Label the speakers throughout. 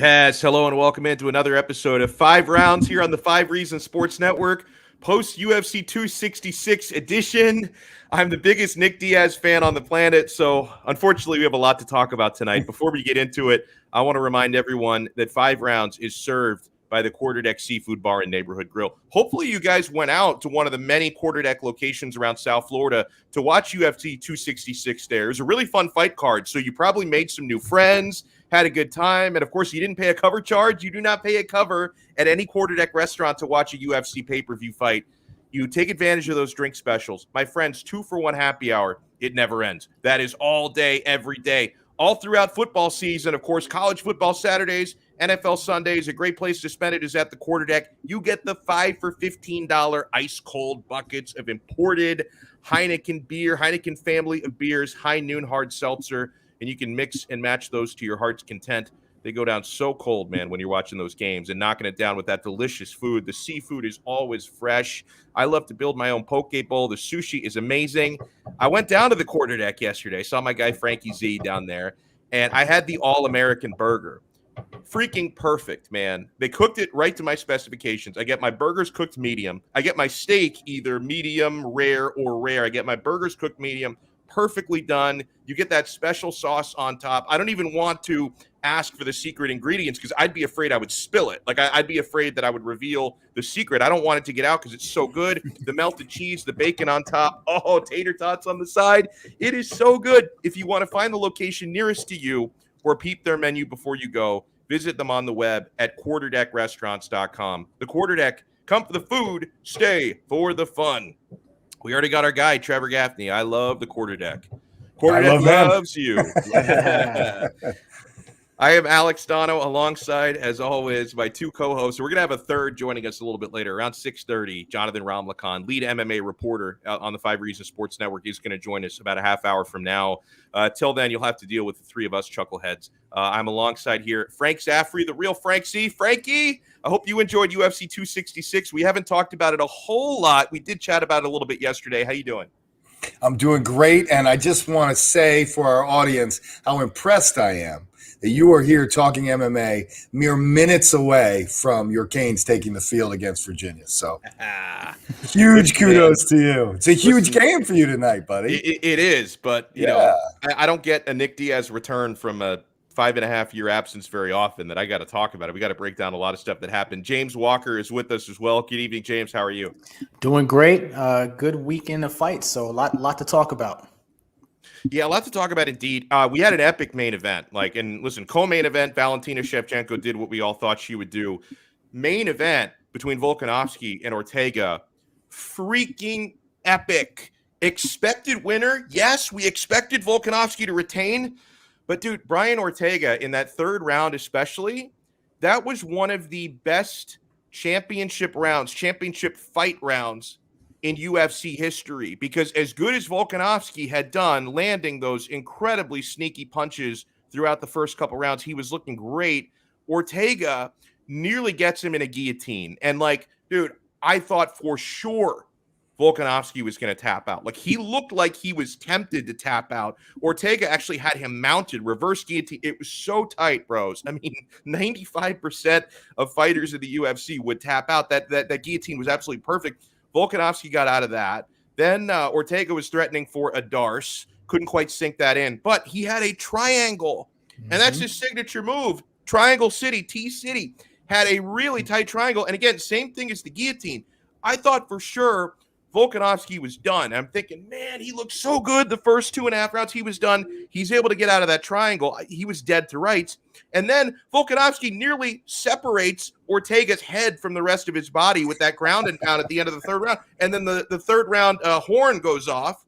Speaker 1: Yes, hello and welcome into another episode of 5 Rounds here on the 5 Reasons Sports Network, post UFC 266 edition. I'm the biggest Nick Diaz fan on the planet, so unfortunately we have a lot to talk about tonight. Before we get into it, I want to remind everyone that 5 Rounds is served by the Quarterdeck Seafood Bar and Neighborhood Grill. Hopefully you guys went out to one of the many Quarterdeck locations around South Florida to watch UFC 266 there. It was a really fun fight card, so you probably made some new friends, had a good time, and of course you didn't pay a cover charge. You do not pay a cover at any Quarterdeck restaurant to watch a UFC pay-per-view fight. You take advantage of those drink specials. My friends, 2-for-1 happy hour. It never ends. That is all day, every day. All throughout football season, of course, college football Saturdays, NFL Sundays, a great place to spend it is at the Quarterdeck. You get the 5 for $15 ice-cold buckets of imported Heineken beer, Heineken family of beers, High Noon hard seltzer, and you can mix and match those to your heart's content. They go down so cold, man, when you're watching those games and knocking it down with that delicious food. The seafood is always fresh. I love to build my own poke bowl. The sushi is amazing. I went down to the Quarterdeck yesterday, saw my guy Frankie Z down there, and I had the All-American burger. Freaking perfect, man. They cooked it right to my specifications. I get my burgers cooked medium. I get my steak either medium, rare, or rare. I get my burgers cooked medium, perfectly done. You get that special sauce on top. I don't even want to ask for the secret ingredients because I'd be afraid I would spill it. Like I'd be afraid that I would reveal the secret. I don't want it to get out because it's so good. The melted cheese, the bacon on top. Oh, tater tots on the side. It is so good. If you want to find the location nearest to you or peep their menu before you go, visit them on the web at quarterdeckrestaurants.com. The Quarterdeck, come for the food, stay for the fun. We already got our guy, Trevor Gaffney. I love the Quarterdeck. Quarterdeck loves you. I am Alex Donno alongside, as always, my two co-hosts. We're going to have a third joining us a little bit later, around 6:30. Jonathan Romlycon, lead MMA reporter on the 5 Reasons Sports Network, is going to join us about a half hour from now. Till then, you'll have to deal with the three of us chuckleheads. I'm alongside here, Frank Zaffere, the real Frank C. Frankie, I hope you enjoyed UFC 266. We haven't talked about it a whole lot. We did chat about it a little bit yesterday. How you doing?
Speaker 2: I'm doing great, and I just want to say for our audience how impressed I am that you are here talking MMA mere minutes away from your Canes taking the field against Virginia. So huge kudos to you. It's a huge game for you tonight, buddy.
Speaker 1: It is, but you know, I don't get a Nick Diaz return from a 5.5-year absence very often that I got to talk about it. We got to break down a lot of stuff that happened. James Walker is with us as well. Good evening, James. How are you?
Speaker 3: Doing great. Good weekend of fights, so a lot to talk about.
Speaker 1: Yeah, a lot to talk about indeed. We had an epic main event. And listen, co-main event, Valentina Shevchenko did what we all thought she would do. Main event between Volkanovski and Ortega, freaking epic. Expected winner. Yes, we expected Volkanovski to retain. But, dude, Brian Ortega in that third round especially, that was one of the best championship fight rounds in UFC history, because as good as Volkanovski had done landing those incredibly sneaky punches throughout the first couple rounds, he was looking great. Ortega nearly gets him in a guillotine. And dude, I thought for sure Volkanovski was going to tap out. He looked like he was tempted to tap out. Ortega actually had him mounted, reverse guillotine. It was so tight, bros. I mean, 95% of fighters in the UFC would tap out. That guillotine was absolutely perfect. Volkanovski got out of that. Then Ortega was threatening for a Darce. Couldn't quite sink that in. But he had a triangle. And that's his signature move. Triangle City, T-City. Had a really tight triangle. And again, same thing as the guillotine. I thought for sure Volkanovski was done. I'm thinking, man, he looked so good the first 2.5 rounds. He was done. He's able to get out of that triangle. He was dead to rights. And then Volkanovski nearly separates Ortega's head from the rest of his body with that ground and pound at the end of the third round. And then the third round horn goes off.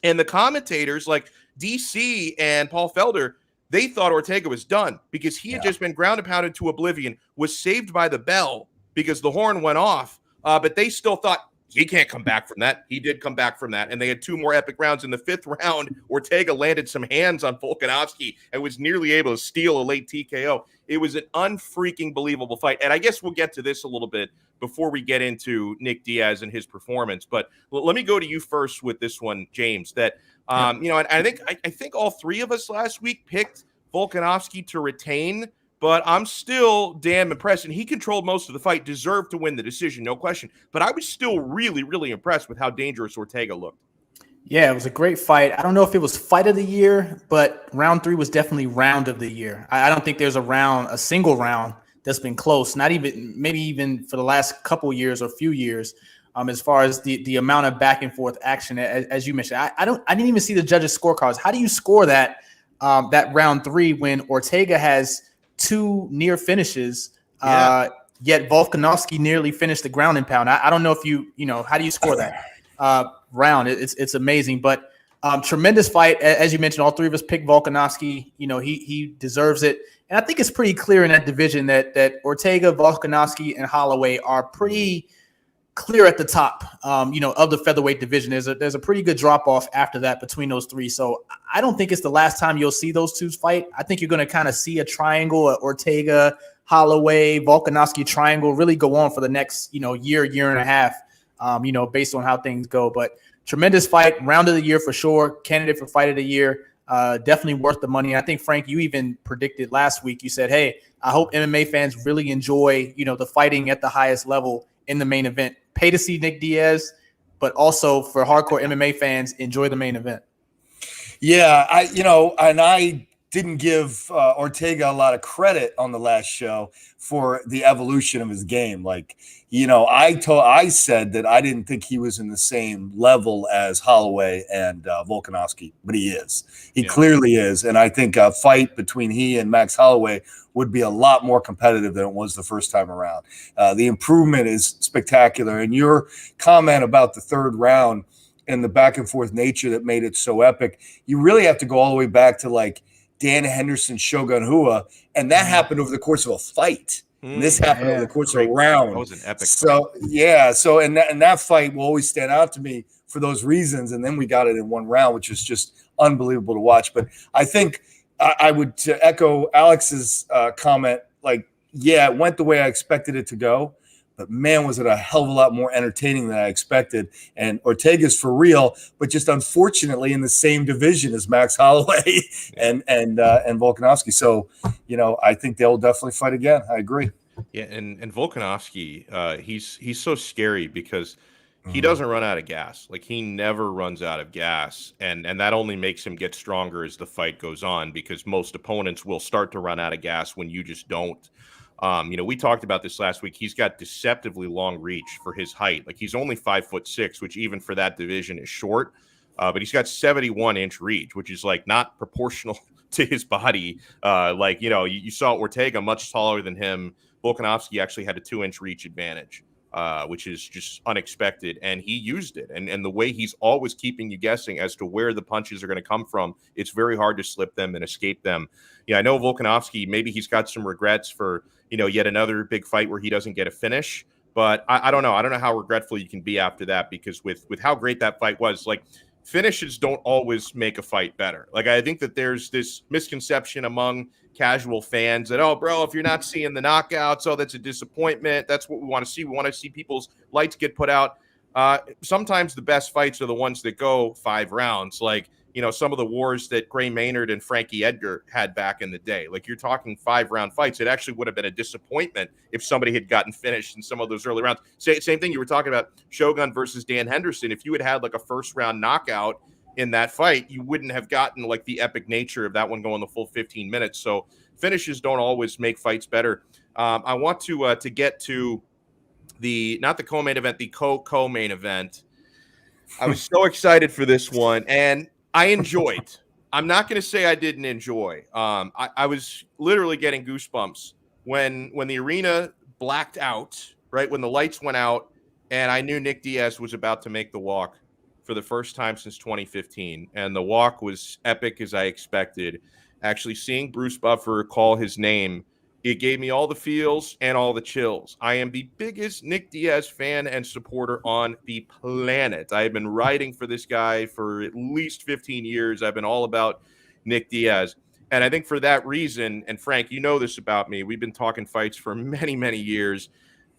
Speaker 1: And the commentators like DC and Paul Felder, they thought Ortega was done because he had just been ground and pounded to oblivion, was saved by the bell because the horn went off. But they still thought, he can't come back from that. He did come back from that. And they had 2 more epic rounds. In the 5th round, Ortega landed some hands on Volkanovski and was nearly able to steal a late TKO. It was an unfreaking believable fight. And I guess we'll get to this a little bit before we get into Nick Diaz and his performance. But let me go to you first with this one, James, that, I think all 3 of us last week picked Volkanovski to retain. but I'm still damn impressed. And he controlled most of the fight, deserved to win the decision, no question. But I was still really, really impressed with how dangerous Ortega looked.
Speaker 3: Yeah, it was a great fight. I don't know if it was fight of the year, but round 3 was definitely round of the year. I don't think there's a single round that's been close, not even, maybe even for the last couple years or few years, as far as the amount of back and forth action, as you mentioned. I didn't even see the judges' scorecards. How do you score that round 3 when Ortega has 2 near finishes, yet Volkanovski nearly finished the ground and pound? I don't know if how do you score that round? It's amazing, but tremendous fight. As you mentioned, all 3 of us picked Volkanovski. He deserves it. And I think it's pretty clear in that division that Ortega, Volkanovski, and Holloway are pretty clear at the top, of the featherweight division. There's a pretty good drop off after that between those 3. So I don't think it's the last time you'll see those 2 fight. I think you're going to kind of see a triangle, Ortega, Holloway, Volkanovski triangle really go on for the next, year and a half, based on how things go. But tremendous fight, round of the year for sure, candidate for fight of the year. Definitely worth the money. I think, Frank, you even predicted last week, you said, hey, I hope MMA fans really enjoy, the fighting at the highest level in the main event. Pay to see Nick Diaz, but also for hardcore MMA fans, enjoy the main event.
Speaker 2: Yeah, I didn't give Ortega a lot of credit on the last show for the evolution of his game. I said that I didn't think he was in the same level as Holloway and Volkanovski, but he is. He clearly is. And I think a fight between he and Max Holloway would be a lot more competitive than it was the first time around. The improvement is spectacular. And your comment about the 3rd round and the back and forth nature that made it so epic, you really have to go all the way back to Dan Henderson, Shogun Rua, and that happened over the course of a fight. And this happened over the course of a round.
Speaker 1: That was an epic
Speaker 2: fight. And that fight will always stand out to me for those reasons. And then we got it in 1 round, which was just unbelievable to watch. But I think I would to echo Alex's comment, it went the way I expected it to go. But man, was it a hell of a lot more entertaining than I expected. And Ortega's for real, but just unfortunately in the same division as Max Holloway and Volkanovski. So, I think they'll definitely fight again. I agree.
Speaker 1: Yeah, and Volkanovski, he's so scary because he doesn't run out of gas. He never runs out of gas, and that only makes him get stronger as the fight goes on, because most opponents will start to run out of gas when you just don't. We talked about this last week. He's got deceptively long reach for his height. He's only 5'6", which even for that division is short. But he's got 71-inch reach, which is not proportional to his body. You saw Ortega much taller than him. Volkanovski actually had a 2-inch reach advantage, which is just unexpected. And he used it. And the way he's always keeping you guessing as to where the punches are going to come from, it's very hard to slip them and escape them. Yeah, I know Volkanovski, maybe he's got some regrets for, yet another big fight where he doesn't get a finish. But I don't know. I don't know how regretful you can be after that, because with how great that fight was, finishes don't always make a fight better. I think that there's this misconception among casual fans that, oh, bro, if you're not seeing the knockouts, oh, that's a disappointment. That's what we want to see. We want to see people's lights get put out. Sometimes the best fights are the ones that go 5 rounds. Some of the wars that Gray Maynard and Frankie Edgar had back in the day. You're talking 5-round fights. It actually would have been a disappointment if somebody had gotten finished in some of those early rounds. Same thing you were talking about, Shogun versus Dan Henderson. If you had a first-round knockout in that fight, you wouldn't have gotten the epic nature of that one going the full 15 minutes. So finishes don't always make fights better. I want to get to not the co-main event, the co-main event. I was so excited for this one, and I enjoyed. I'm not going to say I didn't enjoy. I was literally getting goosebumps when the arena blacked out, right? When the lights went out, and I knew Nick Diaz was about to make the walk for the first time since 2015. And the walk was epic as I expected. Actually seeing Bruce Buffer call his name, it gave me all the feels and all the chills. I am the biggest Nick Diaz fan and supporter on the planet. I have been writing for this guy for at least 15 years. I've been all about Nick Diaz. And I think for that reason, and Frank, you know this about me, we've been talking fights for many, many years.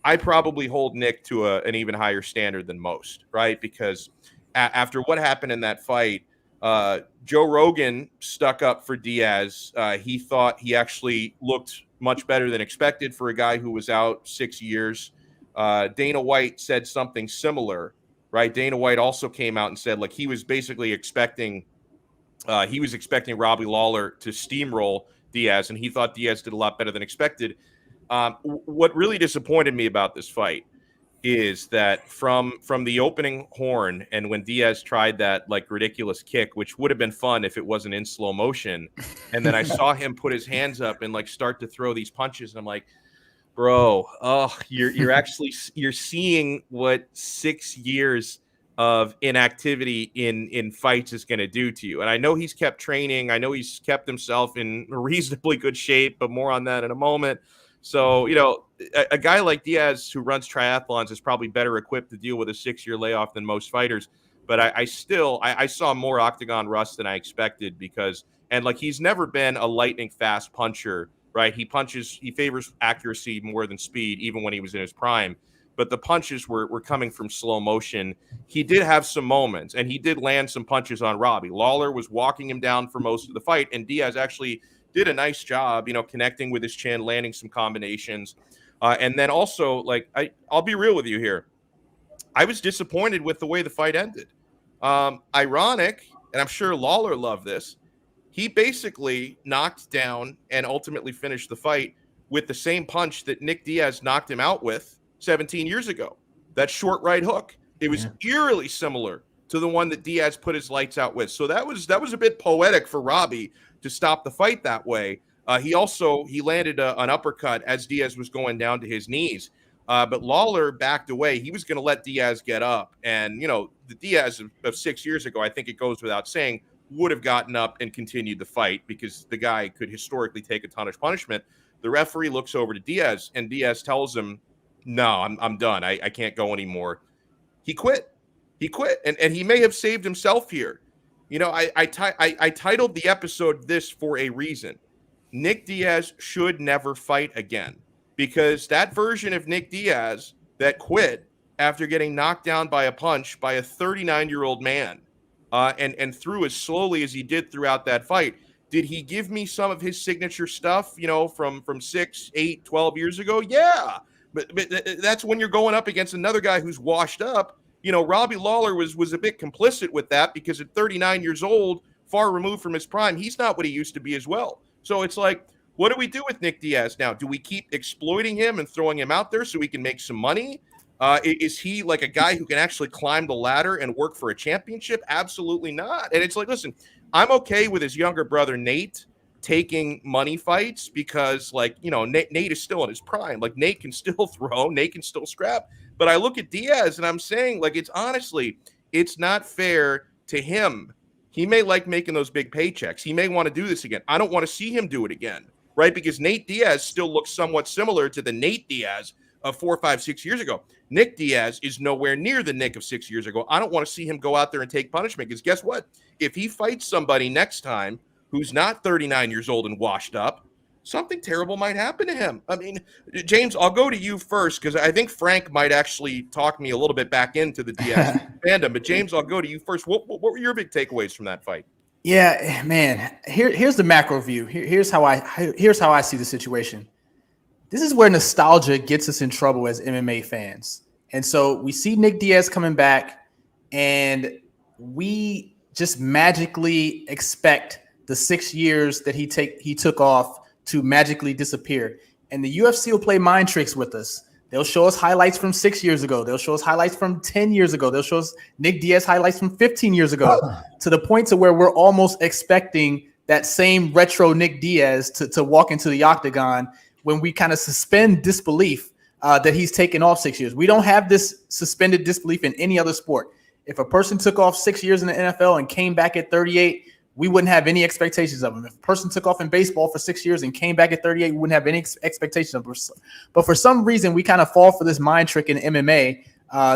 Speaker 1: I probably hold Nick to an even higher standard than most, right? Because after what happened in that fight, Joe Rogan stuck up for Diaz. He thought he actually looked much better than expected for a guy who was out 6 years. Dana White said something similar, right? Dana White also came out and said, like, he was basically expecting Robbie Lawler to steamroll Diaz, and he thought Diaz did a lot better than expected. What really disappointed me about this fight is that from the opening horn, and when Diaz tried that like ridiculous kick, which would have been fun if it wasn't in slow motion, and then I saw him put his hands up and like start to throw these punches, and I'm like, bro, you're seeing what 6 years of inactivity in fights is going to do to you. And I know he's kept training. I know he's kept himself in reasonably good shape, but more on that in a moment. So, a guy like Diaz who runs triathlons is probably better equipped to deal with a 6-year layoff than most fighters. But I saw more Octagon rust than I expected and he's never been a lightning fast puncher, right? He favors accuracy more than speed, even when he was in his prime. But the punches were coming from slow motion. He did have some moments, and he did land some punches on Robbie. Lawler was walking him down for most of the fight, and Diaz actually did a nice job, connecting with his chin, landing some combinations. And then also, I'll be real with you here. I was disappointed with the way the fight ended. Ironic, and I'm sure Lawler loved this, he basically knocked down and ultimately finished the fight with the same punch that Nick Diaz knocked him out with 17 years ago. That short right hook. It was eerily similar to the one that Diaz put his lights out with. So that was a bit poetic for Robbie to stop the fight that way. He landed an uppercut as Diaz was going down to his knees. But Lawler backed away. He was going to let Diaz get up. And, the Diaz of 6 years ago, I think it goes without saying, would have gotten up and continued the fight because the guy could historically take a ton of punishment. The referee looks over to Diaz, and Diaz tells him, no, I'm done. I can't go anymore. He quit. And he may have saved himself here. I titled the episode this for a reason. Nick Diaz should never fight again, because that version of Nick Diaz that quit after getting knocked down by a punch by a 39-year-old man and threw as slowly as he did throughout that fight, did he give me some of his signature stuff, from 6, 8, 12 years ago? Yeah. But that's when you're going up against another guy who's washed up. Robbie Lawler was a bit complicit with that because at 39 years old, far removed from his prime, he's not what he used to be as well. So it's like, what do we do with Nick Diaz now? Do we keep exploiting him and throwing him out there so he can make some money? Is he like a guy who can actually climb the ladder and work for a championship? Absolutely not. And it's like, listen, I'm okay with his younger brother, Nate, taking money fights because Nate is still in his prime. Like, Nate can still throw, Nate can still scrap. But I look at Diaz and I'm saying, it's not fair to him. He may like making those big paychecks. He may want to do this again. I don't want to see him do it again, right? Because Nate Diaz still looks somewhat similar to the Nate Diaz of 4, 5, 6 years ago. Nick Diaz is nowhere near the Nick of 6 years ago. I don't want to see him go out there and take punishment, because guess what? If he fights somebody next time who's not 39 years old and washed up, something terrible might happen to him. I mean, James, I'll go to you first, because I think Frank might actually talk me a little bit back into the Diaz fandom. But James, I'll go to you first. What were your big takeaways from that fight?
Speaker 3: Yeah, man. Here's the macro view. Here's how I see the situation. This is where nostalgia gets us in trouble as MMA fans. And so we see Nick Diaz coming back, and we just magically expect the 6 years that he took off to magically disappear. And the UFC will play mind tricks with us. They'll show us highlights from 6 years ago. They'll show us highlights from 10 years ago. They'll show us Nick Diaz highlights from 15 years ago, to the point to where we're almost expecting that same retro Nick Diaz to walk into the octagon, when we kind of suspend disbelief that he's taken off 6 years. We don't have this suspended disbelief in any other sport. If a person took off 6 years in the NFL and came back at 38, we wouldn't have any expectations of him. If a person took off in baseball for 6 years and came back at 38, we wouldn't have any expectations of him. But for some reason, we kind of fall for this mind trick in MMA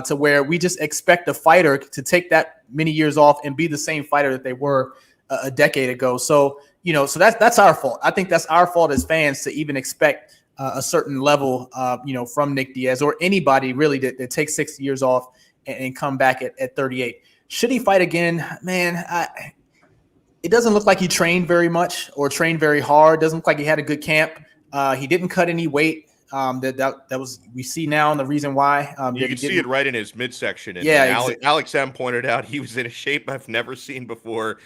Speaker 3: to where we just expect a fighter to take that many years off and be the same fighter that they were a decade ago. So, so that's our fault. I think that's our fault as fans to even expect a certain level, from Nick Diaz or anybody really that takes 6 years off and come back at 38. Should he fight again? Man, it doesn't look like he trained very much or trained very hard. Doesn't look like he had a good camp. He didn't cut any weight. That was, we see now, and the reason why.
Speaker 1: You can see it right in his midsection. And,
Speaker 3: Yeah,
Speaker 1: Alex M pointed out he was in a shape I've never seen before,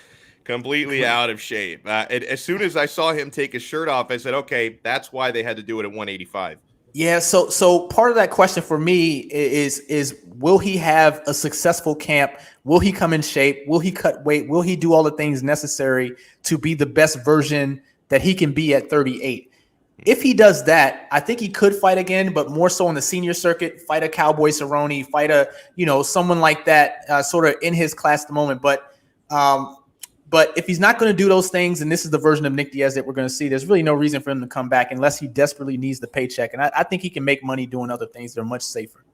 Speaker 1: completely out of shape. As soon as I saw him take his shirt off, I said, okay, that's why they had to do it at 185.
Speaker 3: Yeah, so part of that question for me is will he have a successful camp? Will he come in shape? Will he cut weight? Will he do all the things necessary to be the best version that he can be at 38? If he does that, I think he could fight again, but more so on the senior circuit, fight a Cowboy Cerrone, fight a, someone like that, sort of in his class at the moment. But if he's not going to do those things, and this is the version of Nick Diaz that we're going to see, there's really no reason for him to come back unless he desperately needs the paycheck. And I think he can make money doing other things that are much safer.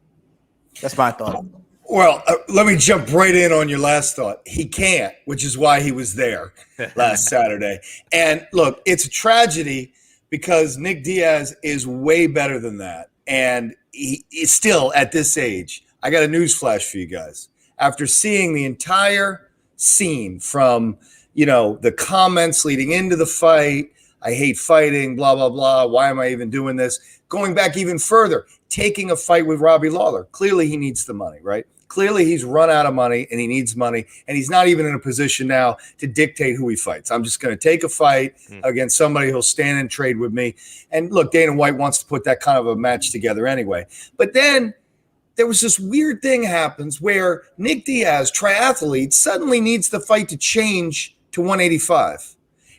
Speaker 3: That's my thought.
Speaker 2: Well, let me jump right in on your last thought. He can't, which is why he was there last Saturday. And look, it's a tragedy because Nick Diaz is way better than that. And he is still at this age. I got a news flash for you guys. After seeing the entire scene from, the comments leading into the fight, I hate fighting, blah, blah, blah. Why am I even doing this? Going back even further, taking a fight with Robbie Lawler. Clearly he needs the money, right? Clearly he's run out of money and he needs money. And he's not even in a position now to dictate who he fights. I'm just going to take a fight against somebody who'll stand and trade with me. And look, Dana White wants to put that kind of a match together anyway. But then there was this weird thing happens where Nick Diaz, triathlete, suddenly needs the fight to change to 185.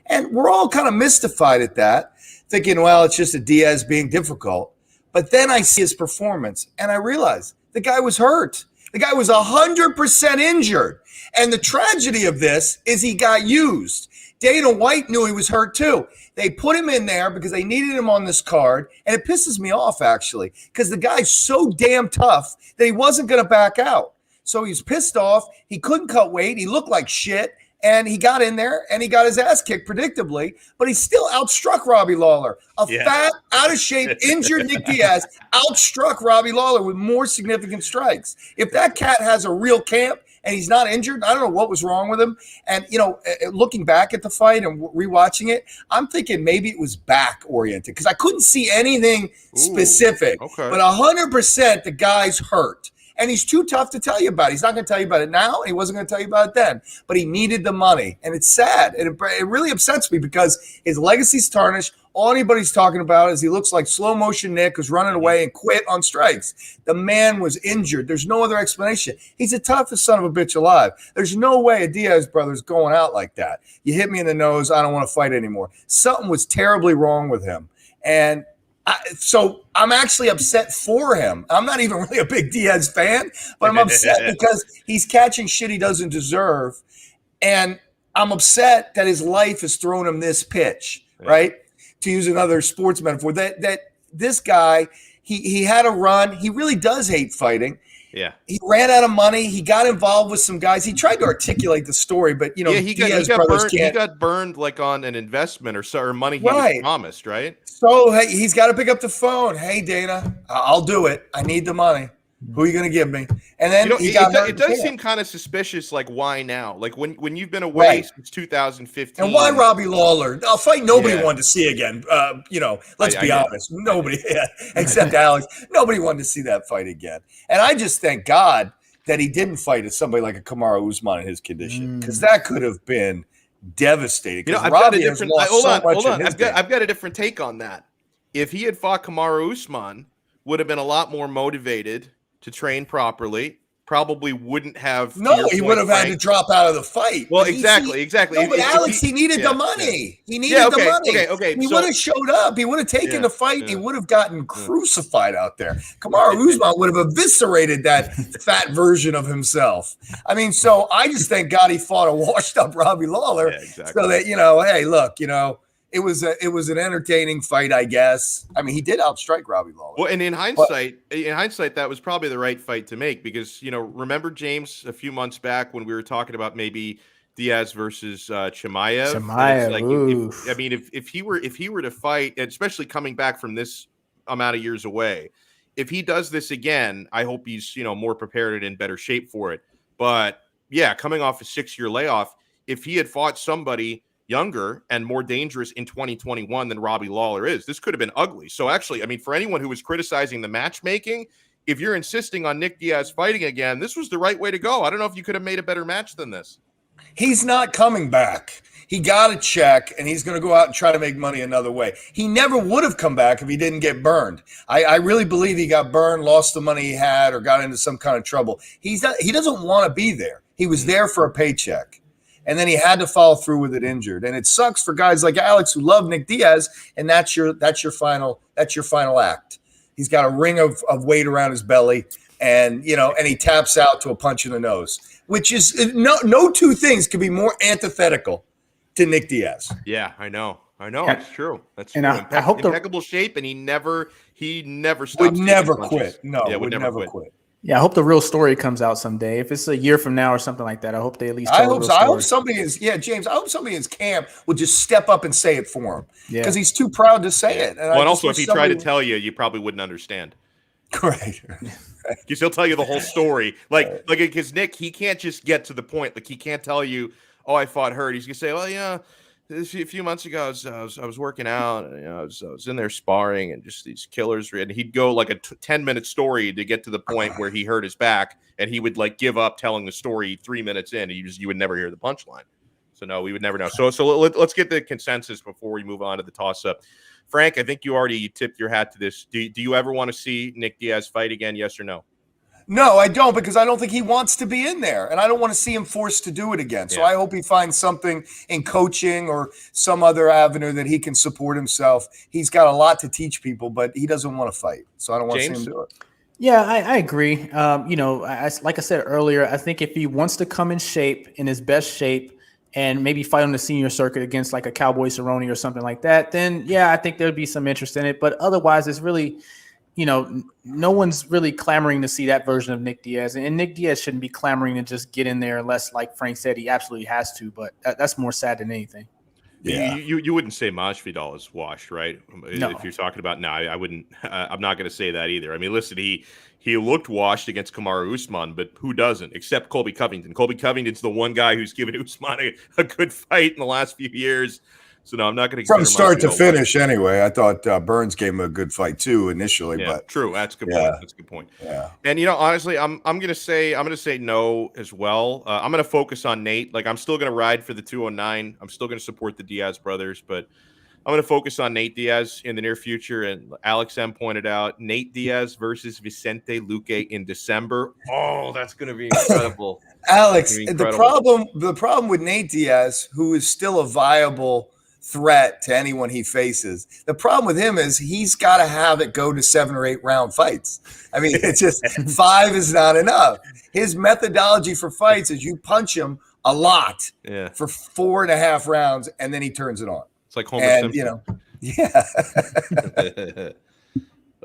Speaker 2: And we're all kind of mystified at that, thinking, well, it's just a Diaz being difficult. But then I see his performance, and I realize the guy was hurt. The guy was 100% injured. And the tragedy of this is he got used. Dana White knew he was hurt too. They put him in there because they needed him on this card. And it pisses me off, actually, because the guy's so damn tough that he wasn't going to back out. So he's pissed off. He couldn't cut weight. He looked like shit. And he got in there and he got his ass kicked predictably, but he still outstruck Robbie Lawler. Fat, out of shape, injured Nick Diaz outstruck Robbie Lawler with more significant strikes. If that cat has a real camp and he's not injured, I don't know what was wrong with him. And, looking back at the fight and rewatching it, I'm thinking maybe it was back oriented because I couldn't see anything specific. Okay. But 100% the guy's hurt. And he's too tough to tell you about it. He's not going to tell you about it now, and he wasn't going to tell you about it then. But he needed the money, and it's sad. And it really upsets me because his legacy's tarnished. All anybody's talking about is he looks like slow-motion Nick who's running away and quit on strikes. The man was injured. There's no other explanation. He's the toughest son of a bitch alive. There's no way a Diaz brother's going out like that. You hit me in the nose, I don't want to fight anymore. Something was terribly wrong with him. And so I'm actually upset for him. I'm not even really a big Diaz fan, but I'm upset because he's catching shit he doesn't deserve. And I'm upset that his life has thrown him this pitch, right? To use another sports metaphor, that this guy, he had a run. He really does hate fighting. Yeah. He ran out of money. He got involved with some guys. He tried to articulate the story, but he got
Speaker 1: burned like on an investment or money he was promised, right?
Speaker 2: So hey, he's got to pick up the phone. Hey, Dana, I'll do it. I need the money. Who are you going to give me? And then
Speaker 1: it does seem kind of suspicious. Like, why now? Like when you've been away since 2015,
Speaker 2: and why Robbie Lawler? A fight nobody wanted to see again. Let's be honest, nobody except Alex. Nobody wanted to see that fight again. And I just thank God that he didn't fight somebody like a Kamaru Usman in his condition, because that could have been devastating.
Speaker 1: I've got a different. Hold on. I've got a different take on that. If he had fought Kamaru Usman, would have been a lot more motivated to train properly, probably wouldn't have.
Speaker 2: No, he would have had to drop out of the fight.
Speaker 1: Well, exactly.
Speaker 2: No, but Alex, he needed the money. He needed the money. Okay. He would have showed up. He would have taken the fight. He would have gotten crucified out there. Kamaru Usman would have eviscerated that fat version of himself. I mean, so I just thank God he fought a washed-up Robbie Lawler, so that hey, look, It was an entertaining fight, I guess. I mean, he did outstrike Robbie Lawler.
Speaker 1: Well, and in hindsight, that was probably the right fight to make because remember James a few months back when we were talking about maybe Diaz versus Chimaev. If he were to fight, especially coming back from this amount of years away, if he does this again, I hope he's more prepared and in better shape for it. But yeah, coming off a 6-year layoff, if he had fought somebody younger and more dangerous in 2021 than Robbie Lawler is. This could have been ugly. So actually, I mean, for anyone who was criticizing the matchmaking, if you're insisting on Nick Diaz fighting again, this was the right way to go. I don't know if you could have made a better match than this.
Speaker 2: He's not coming back. He got a check, and he's going to go out and try to make money another way. He never would have come back if he didn't get burned. I really believe he got burned, lost the money he had, or got into some kind of trouble. He doesn't want to be there. He was there for a paycheck, and then he had to follow through with it injured. And it sucks for guys like Alex who love Nick Diaz, and that's your final act. He's got a ring of weight around his belly, and he taps out to a punch in the nose, which is no two things could be more antithetical to Nick Diaz.
Speaker 1: Yeah, I know. It's true. That's
Speaker 3: and
Speaker 1: true.
Speaker 3: I hope
Speaker 1: impeccable shape, and he never stopped.
Speaker 2: Would never quit. No,
Speaker 1: yeah,
Speaker 2: would never quit.
Speaker 3: Yeah, I hope the real story comes out someday. If it's a year from now or something like that, I hope they at least tell the real story.
Speaker 2: I hope somebody is. Yeah, James. I hope somebody in his camp will just step up and say it for him. Yeah, because he's too proud to say it.
Speaker 1: And also, if he tried to tell you, you probably wouldn't understand.
Speaker 2: Right.
Speaker 1: Because he'll tell you the whole story. Like because Nick, he can't just get to the point. Like he can't tell you, "Oh, I fought hurt." He's gonna say, "Well, yeah, a few months ago, I was working out. And, I was in there sparring, and just these killers." And he'd go like a 10-minute story to get to the point where he hurt his back, and he would like give up telling the story 3 minutes in. And you would never hear the punchline. So no, we would never know. So let's get the consensus before we move on to the toss-up. Frank, I think you already tipped your hat to this. Do you ever want to see Nick Diaz fight again? Yes or no?
Speaker 2: No, I don't, because I don't think he wants to be in there, and I don't want to see him forced to do it again. So I hope he finds something in coaching or some other avenue that he can support himself. He's got a lot to teach people, but he doesn't want to fight. So I don't want to see him do it.
Speaker 3: Yeah, I agree. Like I said earlier, I think if he wants to come in shape, in his best shape, and maybe fight on the senior circuit against like a Cowboy Cerrone or something like that, then yeah, I think there'd be some interest in it. But otherwise, it's really, no one's really clamoring to see that version of Nick Diaz. And Nick Diaz shouldn't be clamoring to just get in there unless, like Frank said, he absolutely has to. But that's more sad than anything.
Speaker 1: Yeah, you wouldn't say Masvidal is washed, right?
Speaker 3: No.
Speaker 1: If you're talking about I wouldn't. I'm not going to say that either. I mean, listen, he looked washed against Kamaru Usman, but who doesn't? Except Colby Covington. Colby Covington's the one guy who's given Usman a good fight in the last few years. So no, I'm not going to
Speaker 2: from start to finish. Anyway, I thought Burns gave him a good fight too initially.
Speaker 1: Yeah,
Speaker 2: but
Speaker 1: true. That's a good point. That's a good point.
Speaker 2: Yeah.
Speaker 1: And honestly, I'm going to say no as well. I'm going to focus on Nate. Like I'm still going to ride for the 209. I'm still going to support the Diaz brothers, but I'm going to focus on Nate Diaz in the near future. And Alex M pointed out Nate Diaz versus Vicente Luque in December. Oh, that's going to be incredible.
Speaker 2: Alex, the problem with Nate Diaz, who is still a viable threat to anyone he faces. The problem with him is he's got to have it go to 7 or 8 round fights. I mean, it's just 5 is not enough. His methodology for fights is you punch him a lot for 4.5 rounds, and then he turns it on.
Speaker 1: It's like Homer Simpson.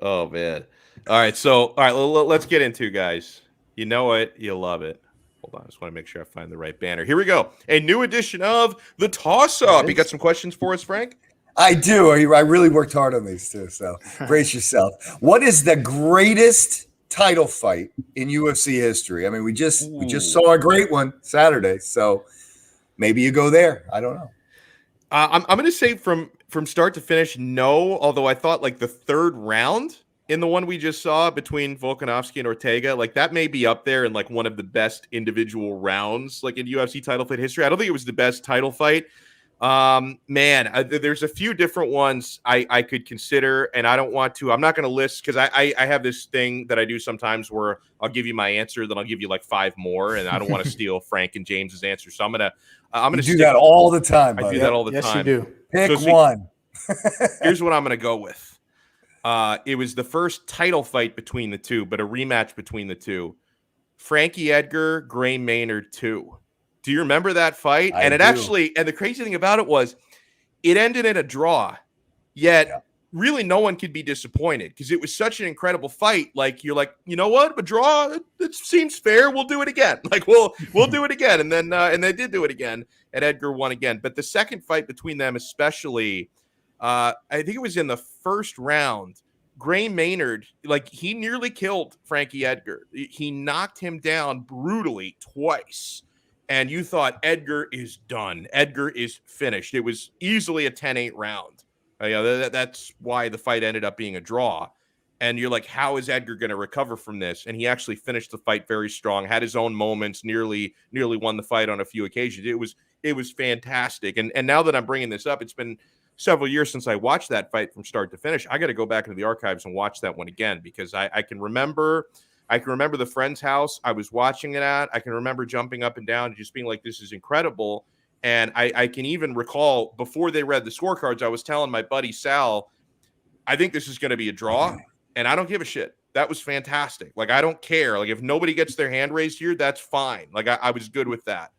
Speaker 1: Oh man. All right, let's get into, guys. You know it, you love it. Hold on, I just want to make sure I find the right banner. Here we go. A new edition of the Toss-Up. You got some questions for us, Frank?
Speaker 2: I do. I really worked hard on these too, so brace yourself. What is the greatest title fight in UFC history? I mean, we just saw a great one Saturday, so maybe you go there. I don't know.
Speaker 1: I'm going to say from start to finish, no. Although I thought like the third round in the one we just saw between Volkanovski and Ortega, like that may be up there in like one of the best individual rounds, like in UFC title fight history. I don't think it was the best title fight. There's a few different ones I could consider, and I don't want to. I'm not going to list because I have this thing that I do sometimes where I'll give you my answer, then I'll give you like 5 more, and I don't want to steal Frank and James's answer. So I'm gonna
Speaker 2: do that all the time.
Speaker 1: I do that all the time.
Speaker 3: Yes, you do.
Speaker 2: Pick one.
Speaker 1: Here's what I'm gonna go with. It was the first title fight between the two, but a rematch between the two. Frankie Edgar, Gray Maynard 2. Do you remember that fight? And the crazy thing about it was it ended in a draw, yet really no one could be disappointed because it was such an incredible fight. Like you're like, you know what? A draw, it seems fair. We'll do it again. Like we'll do it again. And then and they did do it again, and Edgar won again. But the second fight between them, especially, I think it was in the first round. Gray Maynard, like he nearly killed Frankie Edgar. He knocked him down brutally twice. and you thought Edgar is done. Edgar is finished. It was easily a 10-8 round. That's why the fight ended up being a draw. And you're like, how is Edgar going to recover from this? And he actually finished the fight very strong, had his own moments, nearly won the fight on a few occasions. It was fantastic. And now that I'm bringing this up, it's been several years since I watched that fight from start to finish. I got to go back into the archives and watch that one again, because I can remember the friend's house I was watching it at. I can remember jumping up and down and just being like, this is incredible. And I can even recall before they read the scorecards, I was telling my buddy Sal, I think this is going to be a draw, and I don't give a shit. That was fantastic. Like, I don't care. Like, if nobody gets their hand raised here, that's fine. Like, I was good with that.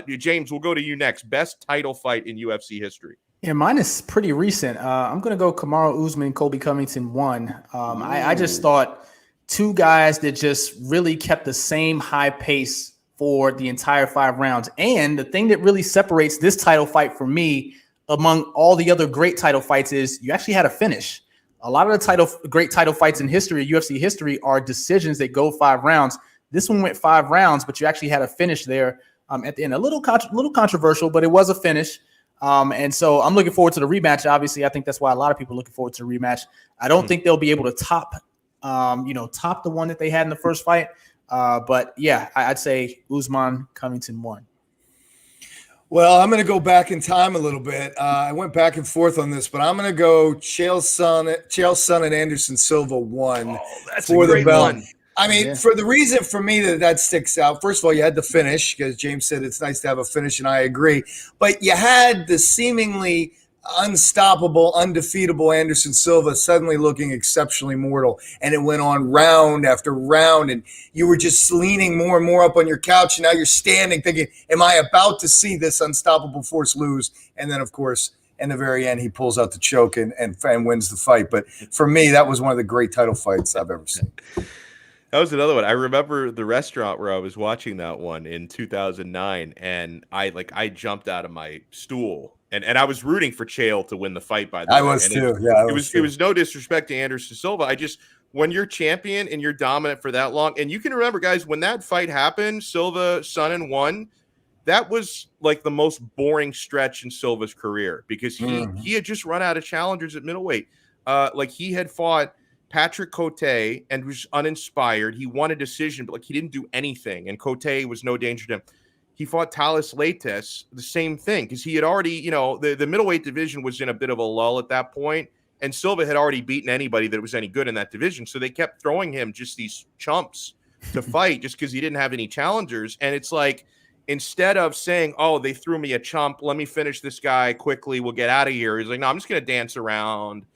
Speaker 1: James, we'll go to you next. Best title fight in UFC history.
Speaker 3: Yeah, mine is pretty recent. I'm going to go Kamaru Usman, Colby Covington 1. I just thought two guys that just really kept the same high pace for the entire 5 rounds. And the thing that really separates this title fight for me among all the other great title fights is you actually had a finish. A lot of the great title fights in history, UFC history, are decisions that go 5 rounds. This one went 5 rounds, but you actually had a finish there at the end. A little controversial, but it was a finish. And so I'm looking forward to the rematch. Obviously, I think that's why a lot of people are looking forward to the rematch. I don't think they'll be able to top the one that they had in the first fight. But yeah, I'd say Usman Covington 1.
Speaker 2: Well, I'm going to go back in time a little bit. I went back and forth on this, but I'm going to go Chael Sonnen and Anderson Silva 1
Speaker 1: that's
Speaker 2: for
Speaker 1: a great
Speaker 2: the belt.
Speaker 1: one.
Speaker 2: I mean, for the reason for me that sticks out, first of all, you had the finish, because James said it's nice to have a finish, and I agree. But you had the seemingly unstoppable, undefeatable Anderson Silva suddenly looking exceptionally mortal. And it went on round after round, and you were just leaning more and more up on your couch, and now you're standing thinking, am I about to see this unstoppable force lose? And then, of course, in the very end, he pulls out the choke and wins the fight. But for me, that was one of the great title fights I've ever seen.
Speaker 1: That was another one. I remember the restaurant where I was watching that one in 2009, and I jumped out of my stool, and I was rooting for Chael to win the fight. By the way,
Speaker 2: I was too. It
Speaker 1: was no disrespect to Anderson Silva. When you're champion and you're dominant for that long, and you can remember, guys, when that fight happened, Silva Sonnen won. That was like the most boring stretch in Silva's career, because he had just run out of challengers at middleweight. Like, he had fought Patrick Cote and was uninspired. He won a decision, but he didn't do anything. And Cote was no danger to him. He fought Thales Leites, the same thing, because he had already, the middleweight division was in a bit of a lull at that point, and Silva had already beaten anybody that was any good in that division. So they kept throwing him just these chumps to fight just because he didn't have any challengers. And it's like, instead of saying, oh, they threw me a chump, let me finish this guy quickly, we'll get out of here. He's like, no, I'm just going to dance around.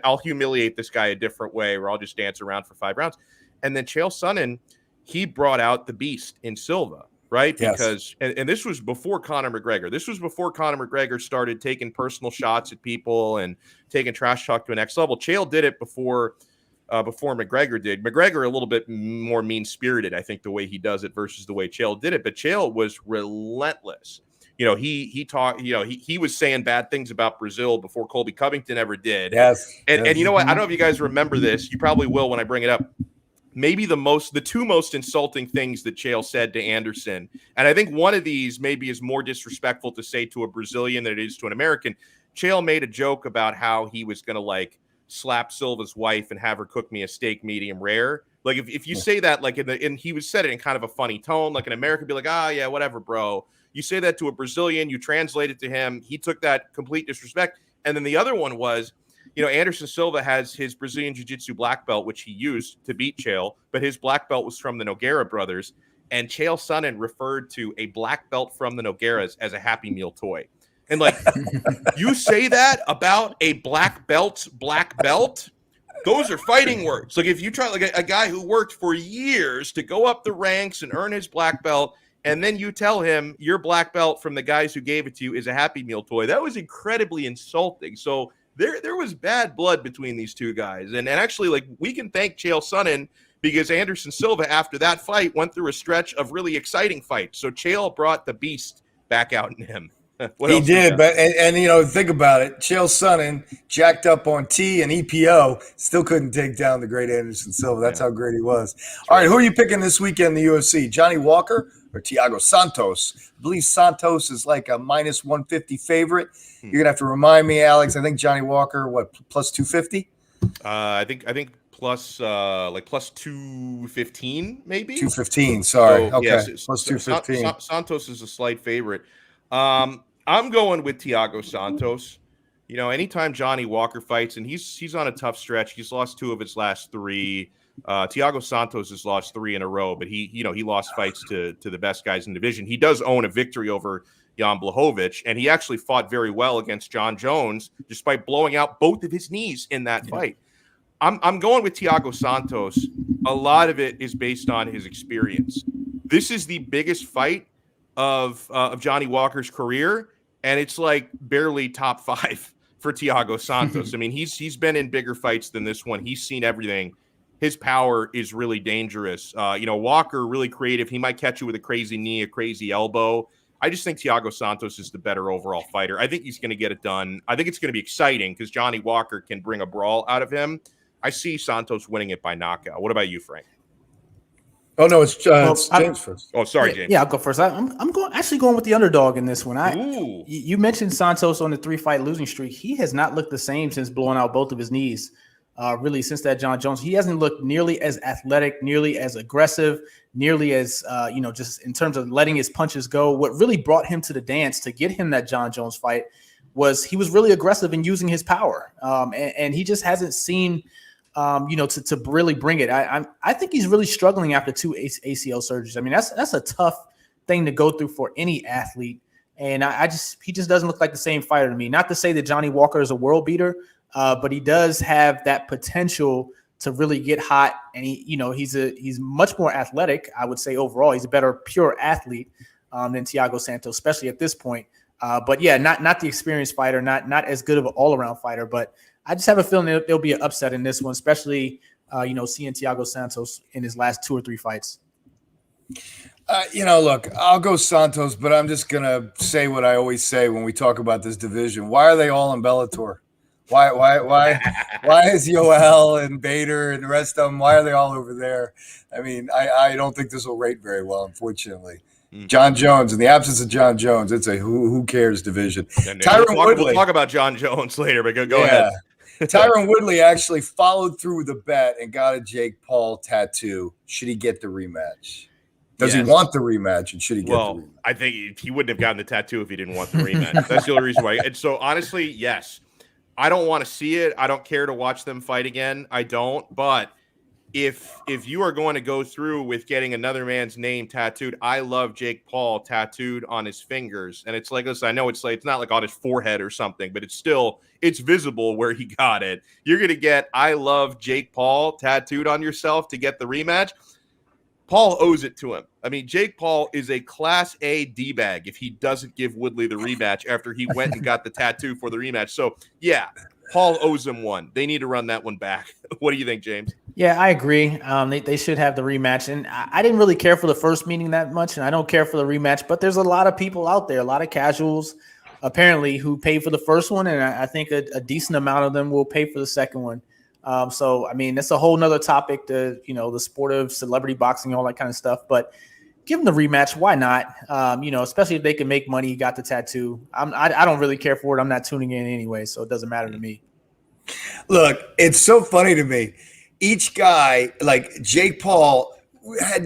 Speaker 1: I'll humiliate this guy a different way, or I'll just dance around for 5 rounds. And then Chael Sonnen, he brought out the beast in Silva, right?
Speaker 2: Yes.
Speaker 1: Because, and this was before Conor McGregor. This was before Conor McGregor started taking personal shots at people and taking trash talk to a next level. Chael did it before McGregor did. McGregor a little bit more mean-spirited, I think, the way he does it versus the way Chael did it. But Chael was relentless. He was saying bad things about Brazil before Colby Covington ever did.
Speaker 2: Yes.
Speaker 1: And you know what? I don't know if you guys remember this. You probably will when I bring it up. Maybe the two most insulting things that Chael said to Anderson, and I think one of these maybe is more disrespectful to say to a Brazilian than it is to an American. Chael made a joke about how he was going to slap Silva's wife and have her cook me a steak medium rare. Like, if you say that, and he said it in kind of a funny tone, like an American be like, yeah, whatever, bro. You say that to a Brazilian, you translate it to him. He took that complete disrespect. And then the other one was, Anderson Silva has his Brazilian Jiu-Jitsu black belt, which he used to beat Chael, but his black belt was from the Nogueira brothers. And Chael Sonnen referred to a black belt from the Nogueiras as a Happy Meal toy. And you say that about a black belt? Those are fighting words. Like, if you try, a guy who worked for years to go up the ranks and earn his black belt, and then you tell him your black belt from the guys who gave it to you is a Happy Meal toy, that was incredibly insulting. So there was bad blood between these two guys. And actually, we can thank Chael Sonnen, because Anderson Silva, after that fight, went through a stretch of really exciting fights. So Chael brought the beast back out in him.
Speaker 2: He did, but think about it. Chael Sonnen, jacked up on T and EPO, still couldn't take down the great Anderson Silva. That's how great he was. All right, who are you picking this weekend in the UFC? Johnny Walker or Thiago Santos. I believe Santos is like a minus 150 favorite. You're going to have to remind me, Alex. I think Johnny Walker, plus 250?
Speaker 1: I think plus like plus 215 maybe.
Speaker 2: 215. Sorry.
Speaker 1: So,
Speaker 2: okay.
Speaker 1: yes,
Speaker 2: Plus 215.
Speaker 1: Santos is a slight favorite. I'm going with Thiago Santos. You know, anytime Johnny Walker fights, and he's on a tough stretch. He's lost 2 of his last 3. Thiago Santos has lost 3 in a row, but he lost fights to the best guys in the division. He does own a victory over Jan Blachowicz, and he actually fought very well against John Jones, despite blowing out both of his knees in that fight. I'm going with Thiago Santos. A lot of it is based on his experience. This is the biggest fight of Johnny Walker's career, and it's like barely top 5 for Thiago Santos. I mean, he's been in bigger fights than this one. He's seen everything. His power is really dangerous. Walker, really creative. He might catch you with a crazy knee, a crazy elbow. I just think Thiago Santos is the better overall fighter. I think he's going to get it done. I think it's going to be exciting because Johnny Walker can bring a brawl out of him. I see Santos winning it by knockout. What about you, Frank?
Speaker 2: Oh no, it's James first.
Speaker 1: Oh, sorry, James.
Speaker 3: Yeah, I'll go first. I'm going with the underdog in this one. You mentioned Santos on the 3-fight losing streak. He has not looked the same since blowing out both of his knees. Really, since that John Jones, he hasn't looked nearly as athletic, nearly as aggressive, nearly as just in terms of letting his punches go. What really brought him to the dance to get him that John Jones fight was he was really aggressive in using his power, and he just hasn't seen. To really bring it. I think he's really struggling after 2 ACL surgeries. I mean, that's a tough thing to go through for any athlete. And he just doesn't look like the same fighter to me. Not to say that Johnny Walker is a world beater, but he does have that potential to really get hot. And he's much more athletic. I would say overall, he's a better pure athlete than Thiago Santos, especially at this point. But yeah, not the experienced fighter, not as good of an all-around fighter, but I just have a feeling there'll be an upset in this one, especially, seeing Thiago Santos in his last 2 or 3 fights.
Speaker 2: Look, I'll go Santos, but I'm just going to say what I always say when we talk about this division. Why are they all in Bellator? Why is Yoel and Bader and the rest of them, why are they all over there? I mean, I don't think this will rate very well, unfortunately. John Jones, in the absence of John Jones, it's a who cares division.
Speaker 1: We'll talk about John Jones later, but go ahead.
Speaker 2: Tyron Woodley actually followed through with the bet and got a Jake Paul tattoo. Should he get the rematch? Does he want the rematch, and should he get the rematch?
Speaker 1: I think he wouldn't have gotten the tattoo if he didn't want the rematch. That's the only reason why. And so, honestly, yes. I don't want to see it. I don't care to watch them fight again. I don't. But if you are going to go through with getting another man's name tattooed, I love Jake Paul tattooed on his fingers. And it's like, listen, I know it's not like on his forehead or something, but it's visible where he got it. You're going to get I love Jake Paul tattooed on yourself to get the rematch. Paul owes it to him. I mean, Jake Paul is a Class A D-bag if he doesn't give Woodley the rematch after he went and got the tattoo for the rematch. So, yeah, Paul owes him one. They need to run that one back. What do you think, James?
Speaker 3: Yeah, I agree. They should have the rematch. And I didn't really care for the first meeting that much, and I don't care for the rematch. But there's a lot of people out there, a lot of casuals, apparently, who paid for the first one, and I think a decent amount of them will pay for the second one. So, I mean, that's a whole nother topic, the sport of celebrity boxing, all that kind of stuff. But give them the rematch. Why not? Especially if they can make money, got the tattoo. I don't really care for it. I'm not tuning in anyway, so it doesn't matter to me.
Speaker 2: Look, it's so funny to me. Each guy, like Jake Paul, had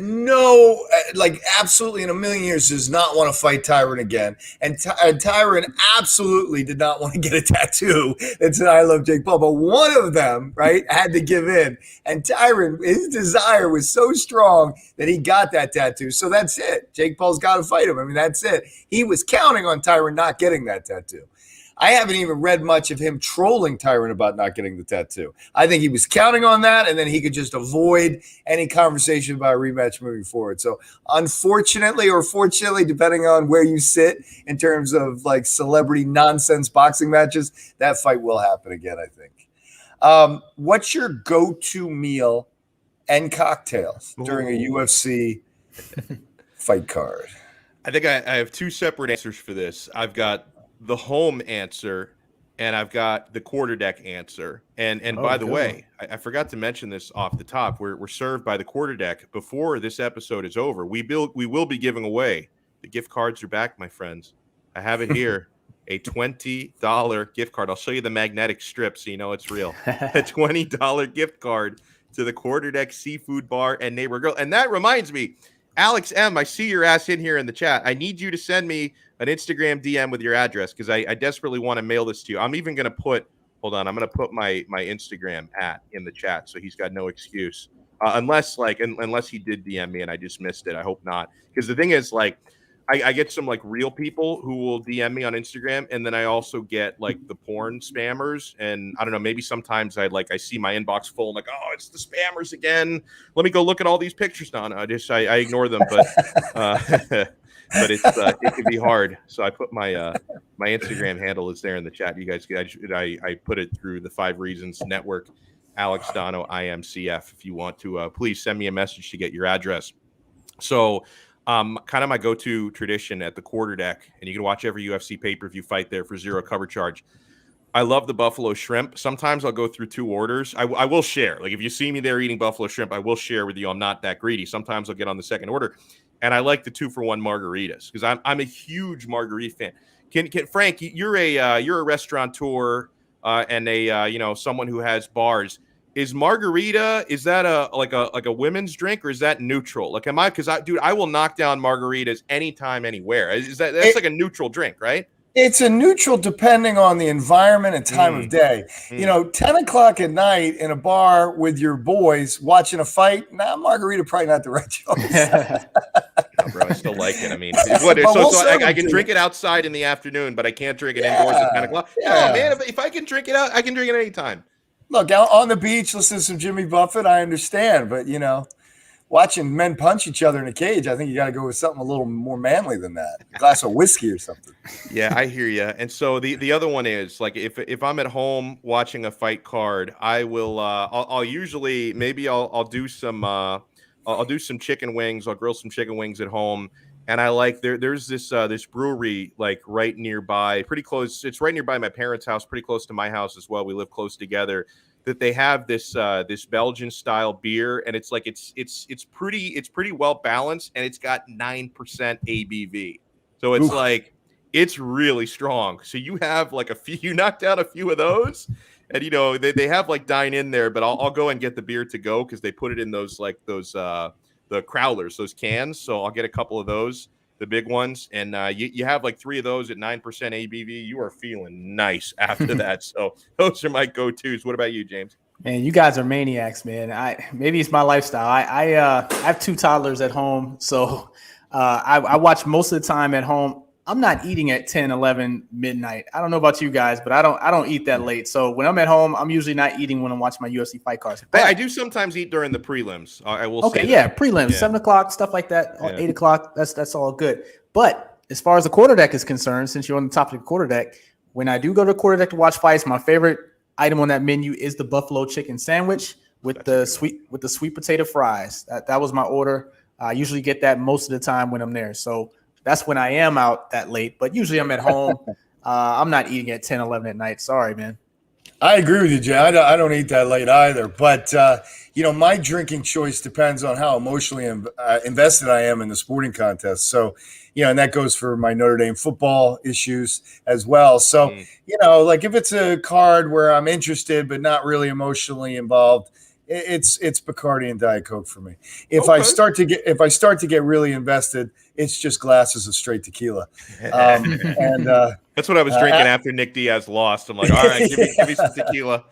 Speaker 2: absolutely in a million years does not want to fight Tyron again. And Tyron absolutely did not want to get a tattoo that said, I love Jake Paul. But one of them, right, had to give in. And Tyron, his desire was so strong that he got that tattoo. So that's it. Jake Paul's got to fight him. I mean, that's it. He was counting on Tyron not getting that tattoo. I haven't even read much of him trolling Tyron about not getting the tattoo. I think he was counting on that, and then he could just avoid any conversation about a rematch moving forward. So unfortunately or fortunately, depending on where you sit in terms of like celebrity nonsense boxing matches, that fight will happen again, I think. What's your go-to meal and cocktails during a UFC fight card?
Speaker 1: I think I have 2 separate answers for this. I've got the home answer, and I've got the quarter deck answer. And by the way, I forgot to mention this off the top. We're served by the quarter deck. Before this episode is over, we will be giving away the gift cards are back, my friends. I have it here. A $20 gift card. I'll show you the magnetic strip so you know it's real. A $20 gift card to the Quarter Deck Seafood Bar and Neighbor Grill. And that reminds me, Alex M., I see your ass in here in the chat. I need you to send me an Instagram DM with your address because I desperately want to mail this to you. I'm even going to put, hold on, I'm going to put my Instagram in the chat so he's got no excuse. Unless he did DM me and I just missed it. I hope not. Because the thing is, like, I get some like real people who will DM me on Instagram, and then I also get like the porn spammers. And I don't know, maybe sometimes I see my inbox full. I'm like, oh, it's the spammers again. Let me go look at all these pictures. No, I ignore them, but but it can be hard. So I put my my Instagram handle is there in the chat. You guys, I put it through the 5 Reasons Network. Alex Donno IMCF. If you want to, please send me a message to get your address. So. Kind of my go-to tradition at the Quarter Deck, and you can watch every UFC pay-per-view fight there for 0 cover charge. I love the buffalo shrimp. Sometimes I'll go through 2 orders. I will share. Like if you see me there eating buffalo shrimp, I will share with you. I'm not that greedy. Sometimes I'll get on the second order, and I like the 2-for-1 margaritas because I'm a huge margarita fan. Can Frank? You're a restaurateur and a someone who has bars. Is margarita, is that a women's drink or is that neutral? Like, because I will knock down margaritas anytime, anywhere. That's like a neutral drink, right?
Speaker 2: It's a neutral depending on the environment and time of day. 10 o'clock at night in a bar with your boys watching a fight, margarita probably not the right choice.
Speaker 1: No, bro, I still like it. I mean, I can drink it outside in the afternoon, but I can't drink it indoors at 10 o'clock. Yeah. No, man, if I can drink it out, I can drink it anytime.
Speaker 2: Look, out on the beach, listen to some Jimmy Buffett, I understand. But, watching men punch each other in a cage, I think you got to go with something a little more manly than that. A glass of whiskey or something.
Speaker 1: Yeah, I hear you. And so the other one is, like, if I'm at home watching a fight card, I will I'll usually I'll do some chicken wings. I'll grill some chicken wings at home. And I like there's this brewery like right nearby, pretty close. It's right nearby my parents' house, pretty close to my house as well. We live close together. That they have this Belgian style beer, and it's pretty well balanced, and it's got 9% ABV. So it's like it's really strong. So you have like you knocked out a few of those, and they have like dine in there, but I'll go and get the beer to go because they put it in those the crowlers, those cans. So I'll get a couple of those, the big ones. And you have like 3 of those at 9% ABV. You are feeling nice after that. So those are my go-tos. What about you, James?
Speaker 3: Man, you guys are maniacs, man. Maybe it's my lifestyle. I have 2 toddlers at home. So I watch most of the time at home. I'm not eating at 10, 11, midnight. I don't know about you guys, but I don't eat that late. So when I'm at home, I'm usually not eating when I'm watching my UFC fight cards. But
Speaker 1: I do sometimes eat during the prelims. I will say
Speaker 3: prelims, 7 o'clock, stuff like that, 8 o'clock. That's all good. But as far as the quarter deck is concerned, since you're on the topic of the quarter deck, when I do go to the quarter deck to watch fights, my favorite item on that menu is the buffalo chicken sandwich with the sweet potato fries. That was my order. I usually get that most of the time when I'm there. So that's when I am out that late, but usually I'm at home. I'm not eating at 10, 11 at night. Sorry, man.
Speaker 2: I agree with you, Jay. I don't eat that late either. But, my drinking choice depends on how emotionally invested I am in the sporting contest. So, and that goes for my Notre Dame football issues as well. So, like if it's a card where I'm interested but not really emotionally involved, it's Bacardi and Diet Coke for me. If I start to get really invested, it's just glasses of straight tequila. And
Speaker 1: that's what I was drinking after Nick Diaz lost. I'm like, all right, give me some tequila.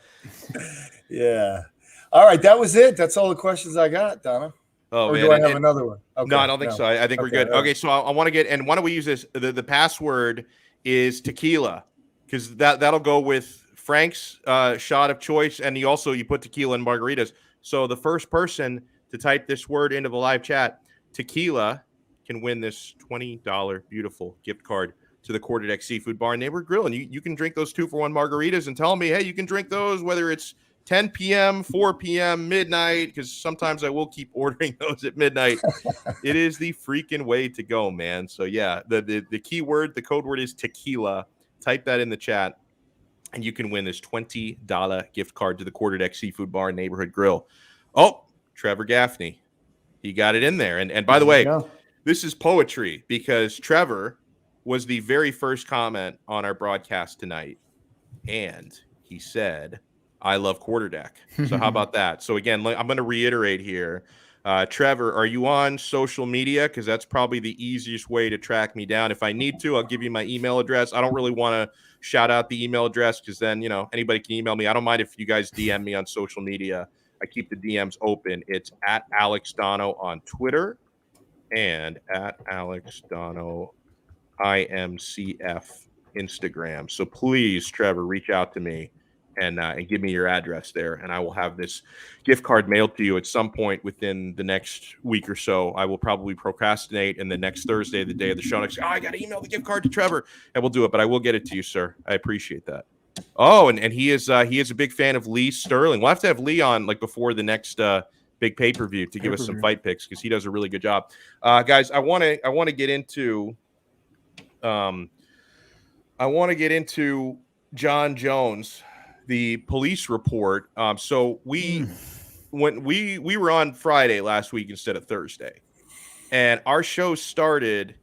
Speaker 2: Yeah. All right, that was it. That's all the questions I got, Donna.
Speaker 1: Oh,
Speaker 2: or
Speaker 1: man.
Speaker 2: do I have another one? Okay.
Speaker 1: No, I don't think so. I think we're good. Okay, so I want to get, and why don't we use this? The password is tequila because that'll go with Frank's shot of choice, and you put tequila in margaritas. So the first person to type this word into the live chat, tequila, can win this $20 beautiful gift card to the Quarter Deck Seafood Bar and Neighbor Grill. And you can drink those 2-for-1 margaritas and tell me, hey, you can drink those whether it's 10 p.m., 4 p.m., midnight, because sometimes I will keep ordering those at midnight. It is the freaking way to go, man. So, yeah, the key word, the code word is tequila. Type that in the chat. and you can win this $20 gift card to the Quarterdeck Seafood Bar and Neighborhood Grill. Oh, Trevor Gaffney. He got it in there. And by the way, this is poetry because Trevor was the very first comment on our broadcast tonight. And he said, I love Quarterdeck. So how about that? So again, I'm going to reiterate here. Trevor, are you on social media? Because that's probably the easiest way to track me down. If I need to, I'll give you my email address. I don't really want to shout out the email address because then, anybody can email me. I don't mind if you guys DM me on social media. I keep the DMs open. It's at Alex Donno on Twitter and at Alex Donno IMCF Instagram. So please, Trevor, reach out to me and give me your address there, and I will have this gift card mailed to you at some point within the next week or so. I will probably procrastinate, and the next Thursday, the day of the show, next, I got to email the gift card to Trevor, and we'll do it. But I will get it to you, sir. I appreciate that. Oh, and he is a big fan of Lee Sterling. We'll have to have Lee on before the next big pay-per-view to give us some fight picks because he does a really good job. Guys, I want to get into John Jones, the police report. So when we were on Friday last week instead of Thursday, and our show started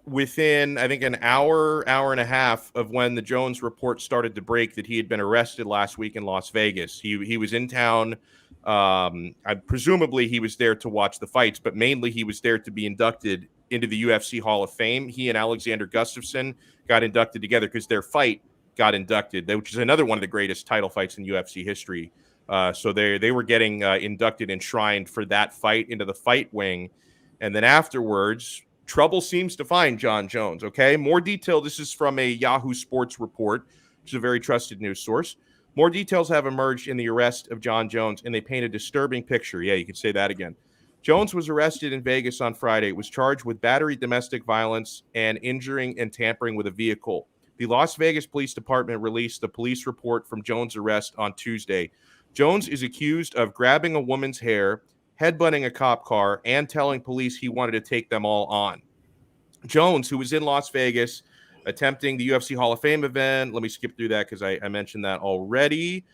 Speaker 1: within, I think, an hour and a half of when the Jones report started to break that he had been arrested last week in Las Vegas. He was in town. Presumably he was there to watch the fights, but mainly he was there to be inducted into the UFC Hall of Fame. He and Alexander Gustafsson got inducted together because their fight got inducted, which is another one of the greatest title fights in UFC history. So they were getting inducted, enshrined for that fight into the fight wing. And then afterwards, trouble seems to find John Jones. Okay, more detail. This is from a Yahoo Sports report, which is a very trusted news source. More details have emerged in the arrest of John Jones, and they paint a disturbing picture. Yeah, you can say that again. Jones was arrested in Vegas on Friday. Was charged with battery, domestic violence, and injuring and tampering with a vehicle. The Las Vegas Police Department released the police report from Jones' arrest on Tuesday. Jones is accused of grabbing a woman's hair, headbutting a cop car, and telling police he wanted to take them all on. Jones, who was in Las Vegas attempting the UFC Hall of Fame event, let me skip through that because I mentioned that already.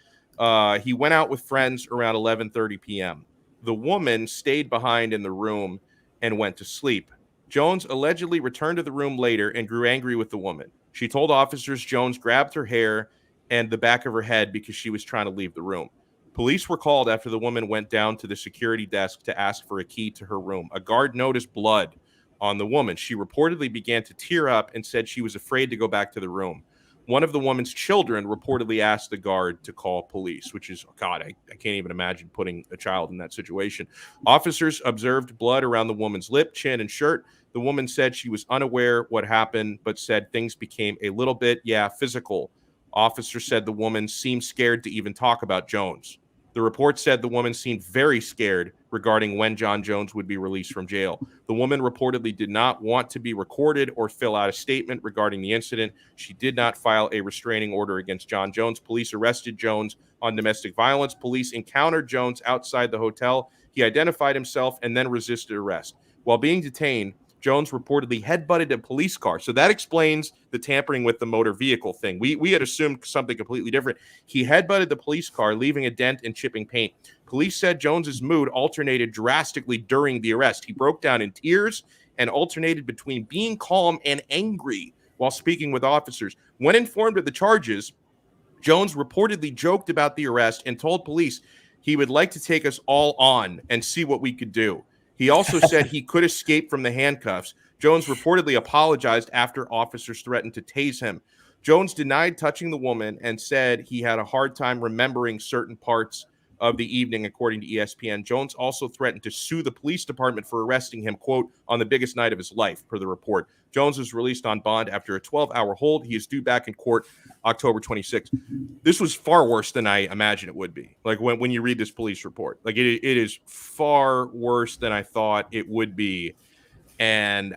Speaker 1: He went out with friends around 11:30 p.m. The woman stayed behind in the room and went to sleep. Jones allegedly returned to the room later and grew angry with the woman. She told officers Jones grabbed her hair and the back of her head because she was trying to leave the room. Police were called after the woman went down to the security desk to ask for a key to her room. A guard noticed blood on the woman. She reportedly began to tear up and said she was afraid to go back to the room. One of the woman's children reportedly asked the guard to call police, which is, God, I can't even imagine putting a child in that situation. Officers observed blood around the woman's lip, chin, and shirt. The woman said she was unaware what happened, but said things became a little bit, physical. Officers said the woman seemed scared to even talk about Jones. The report said the woman seemed very scared regarding when John Jones would be released from jail. The woman reportedly did not want to be recorded or fill out a statement regarding the incident. She did not file a restraining order against John Jones. Police arrested Jones on domestic violence. Police encountered Jones outside the hotel. He identified himself and then resisted arrest. While being detained, Jones reportedly headbutted a police car. So that explains the tampering with the motor vehicle thing. We had assumed something completely different. He headbutted the police car, leaving a dent and chipping paint. Police said Jones's mood alternated drastically during the arrest. He broke down in tears and alternated between being calm and angry while speaking with officers. When informed of the charges, Jones reportedly joked about the arrest and told police he would like to take us all on and see what we could do. He also said he could escape from the handcuffs. Jones reportedly apologized after officers threatened to tase him. Jones denied touching the woman and said he had a hard time remembering certain parts of the evening, according to ESPN. Jones also threatened to sue the police department for arresting him, quote, on the biggest night of his life, per the report. Jones was released on bond after a 12-hour hold. He is due back in court October 26th. This was far worse than I imagined it would be. Like when you read this police report, like it is far worse than I thought it would be. And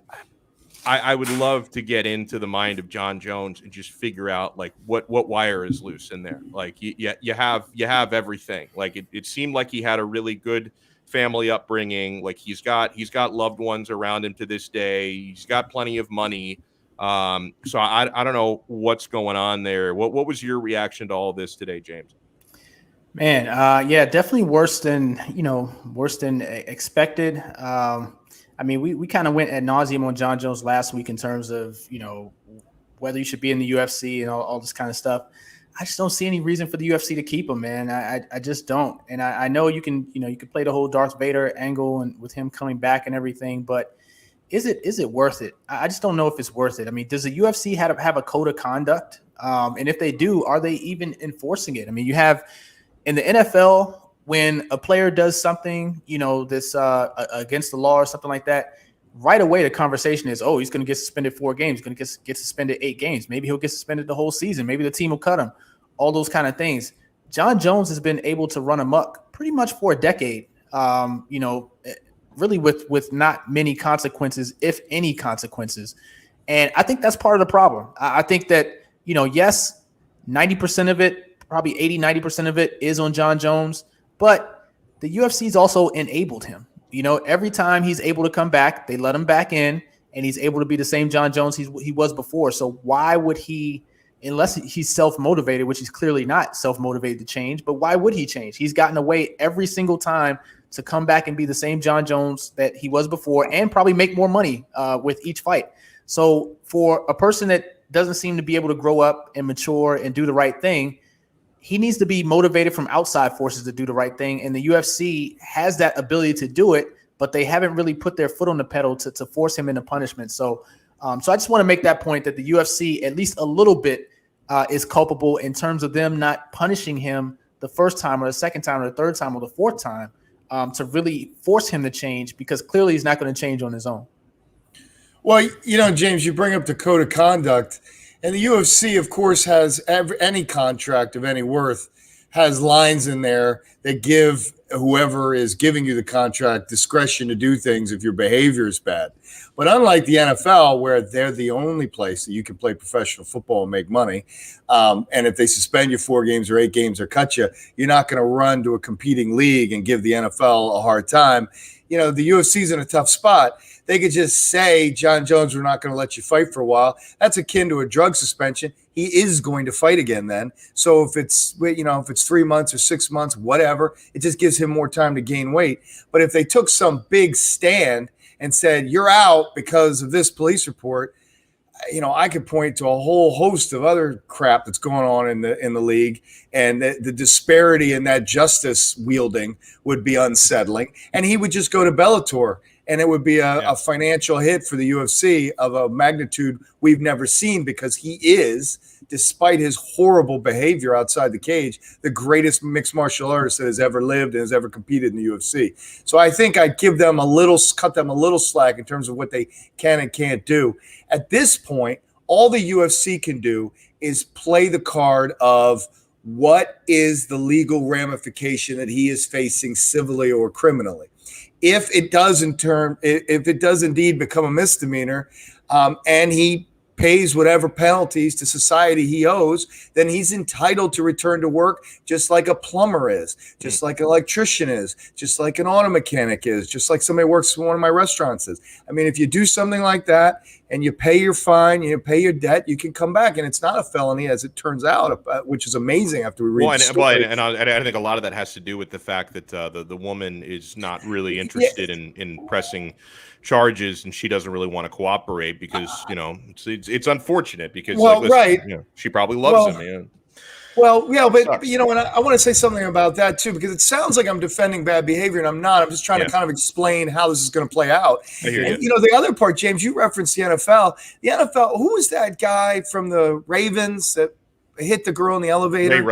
Speaker 1: I would love to get into the mind of John Jones and just figure out like what wire is loose in there. Like you have everything. Like it seemed like he had a really good family upbringing. Like he's got loved ones around him to this day. He's got plenty of money. So I don't know what's going on there. What was your reaction to all this today, James?
Speaker 3: Man, yeah, definitely worse than expected. I mean, we kind of went ad nauseum on John Jones last week in terms of whether you should be in the UFC and all this kind of stuff. I just don't see any reason for the UFC to keep him, man. I just don't. And I know you can play the whole Darth Vader angle and with him coming back and everything, but is it worth it? I just don't know if it's worth it. I mean, does the UFC have a code of conduct? And if they do, are they even enforcing it? I mean, you have in the NFL, when a player does something, this against the law or something like that, right away the conversation is, oh, he's going to get suspended 4 games, he's going to get suspended 8 games. Maybe he'll get suspended the whole season. Maybe the team will cut him. All those kind of things. John Jones has been able to run amok pretty much for a decade, really with not many consequences, if any consequences. And I think that's part of the problem. I think that, yes, 90% of it, probably 80-90% of it is on John Jones, but the UFC's also enabled him. Every time he's able to come back, they let him back in, and he's able to be the same John Jones he was before. So why would he, unless he's self-motivated, which he's clearly not self-motivated to change, but why would he change? He's gotten away every single time to come back and be the same John Jones that he was before and probably make more money with each fight. So for a person that doesn't seem to be able to grow up and mature and do the right thing, he needs to be motivated from outside forces to do the right thing. And the UFC has that ability to do it, but they haven't really put their foot on the pedal to force him into punishment. So I just want to make that point that the UFC, at least a little bit, is culpable in terms of them not punishing him the first time or the second time or the third time or the fourth time to really force him to change, because clearly he's not going to change on his own.
Speaker 2: Well, James, you bring up the code of conduct. And the UFC, of course, has any contract of any worth has lines in there that give whoever is giving you the contract discretion to do things if your behavior is bad. But unlike the NFL, where they're the only place that you can play professional football and make money, and if they suspend you 4 games or 8 games or cut you, you're not going to run to a competing league and give the NFL a hard time. The UFC's in a tough spot. They could just say, John Jones, we're not going to let you fight for a while. That's akin to a drug suspension. He is going to fight again then. So if it's 3 months or 6 months, whatever, it just gives him more time to gain weight. But if they took some big stand and said, you're out because of this police report, I could point to a whole host of other crap that's going on in the league, and the disparity in that justice wielding would be unsettling. And he would just go to Bellator. And it would be a financial hit for the UFC of a magnitude we've never seen, because he is, despite his horrible behavior outside the cage, the greatest mixed martial artist that has ever lived and has ever competed in the UFC. So I think I'd cut them a little slack in terms of what they can and can't do. At this point, all the UFC can do is play the card of what is the legal ramification that he is facing civilly or criminally. If it does indeed become a misdemeanor, and he pays whatever penalties to society he owes, then he's entitled to return to work, just like a plumber is, just like an electrician is, just like an auto mechanic is, just like somebody who works in one of my restaurants is. I mean, if you do something like that and you pay your fine, you pay your debt, you can come back, and it's not a felony, as it turns out, which is amazing after we read the story.
Speaker 1: And I think a lot of that has to do with the fact that the woman is not really interested in pressing charges, and she doesn't really want to cooperate because it's unfortunate because she probably loves him.
Speaker 2: Well, yeah, but and I want to say something about that too, because it sounds like I'm defending bad behavior, and I'm not. I'm just trying to kind of explain how this is going to play out. And the other part, James, you referenced the NFL. The NFL, who was that guy from the Ravens that hit the girl in the elevator?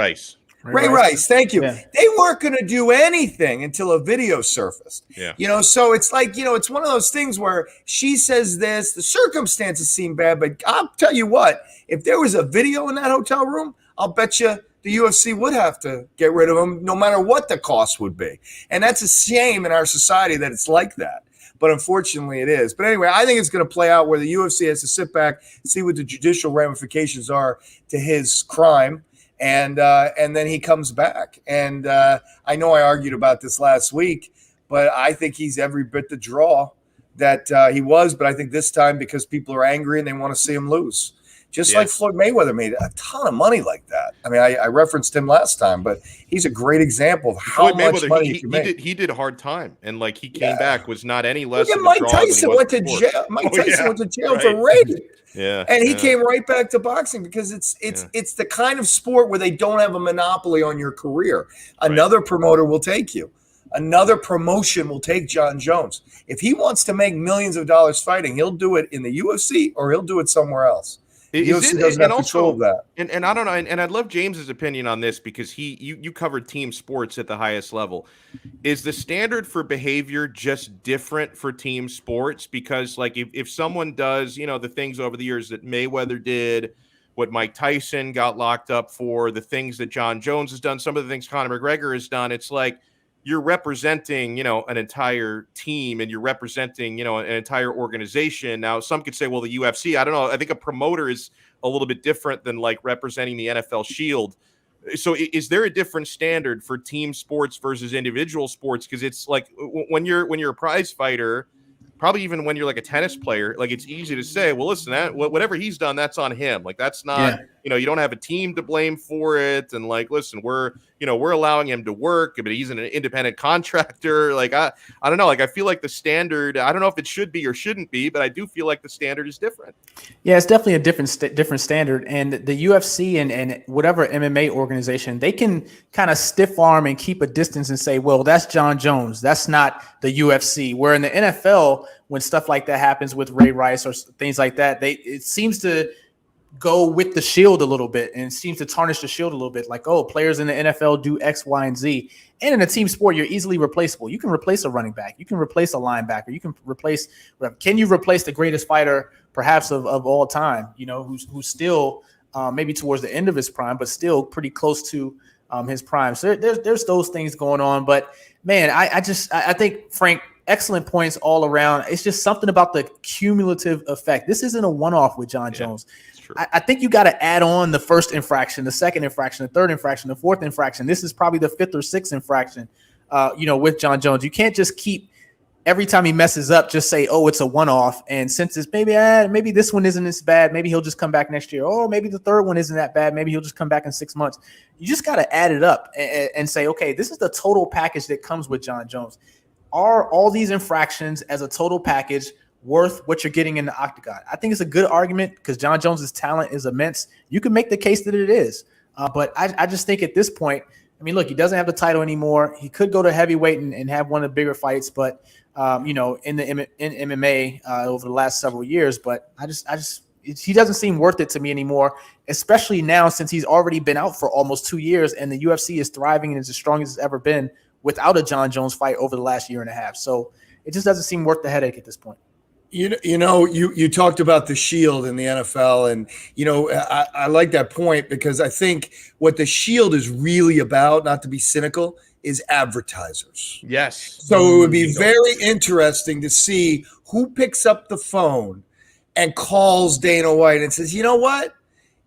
Speaker 2: Ray Rice, thank you. Yeah. They weren't going to do anything until a video surfaced. Yeah. So it's like, it's one of those things where she says this, the circumstances seem bad, but I'll tell you what, if there was a video in that hotel room, I'll bet you the UFC would have to get rid of him no matter what the cost would be. And that's a shame in our society that it's like that. But unfortunately it is. But anyway, I think it's going to play out where the UFC has to sit back, see what the judicial ramifications are to his crime. And then he comes back. And I know I argued about this last week, but I think he's every bit the draw that he was, but I think this time because people are angry and they want to see him lose. Just like Floyd Mayweather made a ton of money like that. I mean, I referenced him last time, but he's a great example of how much money he can make.
Speaker 1: He did a hard time, and like he came back was not any less.
Speaker 2: Look at Mike Tyson went to jail. Mike Tyson went to jail for rape.
Speaker 1: Yeah,
Speaker 2: and he came right back to boxing because it's the kind of sport where they don't have a monopoly on your career. Another promoter will take you. Another promotion will take John Jones. If he wants to make millions of dollars fighting, he'll do it in the UFC or he'll do it somewhere else. UFC doesn't have control of that.
Speaker 1: And I don't know, and I'd love James's opinion on this because you covered team sports at the highest level. Is the standard for behavior just different for team sports? Because like if someone does, the things over the years that Mayweather did, what Mike Tyson got locked up for, the things that John Jones has done, some of the things Conor McGregor has done, it's like you're representing, an entire team and you're representing, an entire organization. Now, some could say, well, the UFC, I don't know. I think a promoter is a little bit different than like representing the NFL Shield. So is there a different standard for team sports versus individual sports? Because it's like when you're a prize fighter, probably even when you're like a tennis player, like it's easy to say, well, listen, whatever he's done, that's on him. Like that's not, you don't have a team to blame for it. And like, listen, we're allowing him to work, but he's an independent contractor. Like, I don't know. Like, I feel like the standard, I don't know if it should be or shouldn't be, but I do feel like the standard is different.
Speaker 3: Yeah, it's definitely a different standard. And the UFC and whatever MMA organization, they can kind of stiff arm and keep a distance and say, well, that's John Jones. That's not the UFC. Where in the NFL, when stuff like that happens with Ray Rice or things like that, it seems to go with the shield a little bit and seems to tarnish the shield a little bit. Like, oh, players in the NFL do X, Y, and Z. And in a team sport, you're easily replaceable. You can replace a running back. You can replace a linebacker. You can replace – can you replace the greatest fighter perhaps of all time, who's still maybe towards the end of his prime, but still pretty close to his prime. So there's those things going on. But, man, I think, Frank, excellent points all around. It's just something about the cumulative effect. This isn't a one-off with John Jones. I think you got to add on the first infraction, the second infraction, the third infraction, the fourth infraction. This is probably the fifth or sixth infraction, with John Jones. You can't just keep every time he messes up, just say, oh, it's a one-off. And since it's maybe this one isn't as bad, maybe he'll just come back next year. Oh, maybe the third one isn't that bad. Maybe he'll just come back in 6 months. You just got to add it up and say, okay, this is the total package that comes with John Jones. Are all these infractions as a total package worth what you're getting in the Octagon? I think it's a good argument because John Jones's talent is immense. You can make the case that it is. But I just think at this point, I mean, look, he doesn't have the title anymore. He could go to heavyweight and have one of the bigger fights, but in MMA over the last several years. But he doesn't seem worth it to me anymore, especially now since he's already been out for almost 2 years and the UFC is thriving and is as strong as it's ever been without a John Jones fight over the last year and a half. So it just doesn't seem worth the headache at this point.
Speaker 2: You talked about the shield in the NFL, and I like that point because I think what the shield is really about, not to be cynical, is advertisers.
Speaker 1: Yes.
Speaker 2: So it would be very interesting to see who picks up the phone and calls Dana White and says, you know what?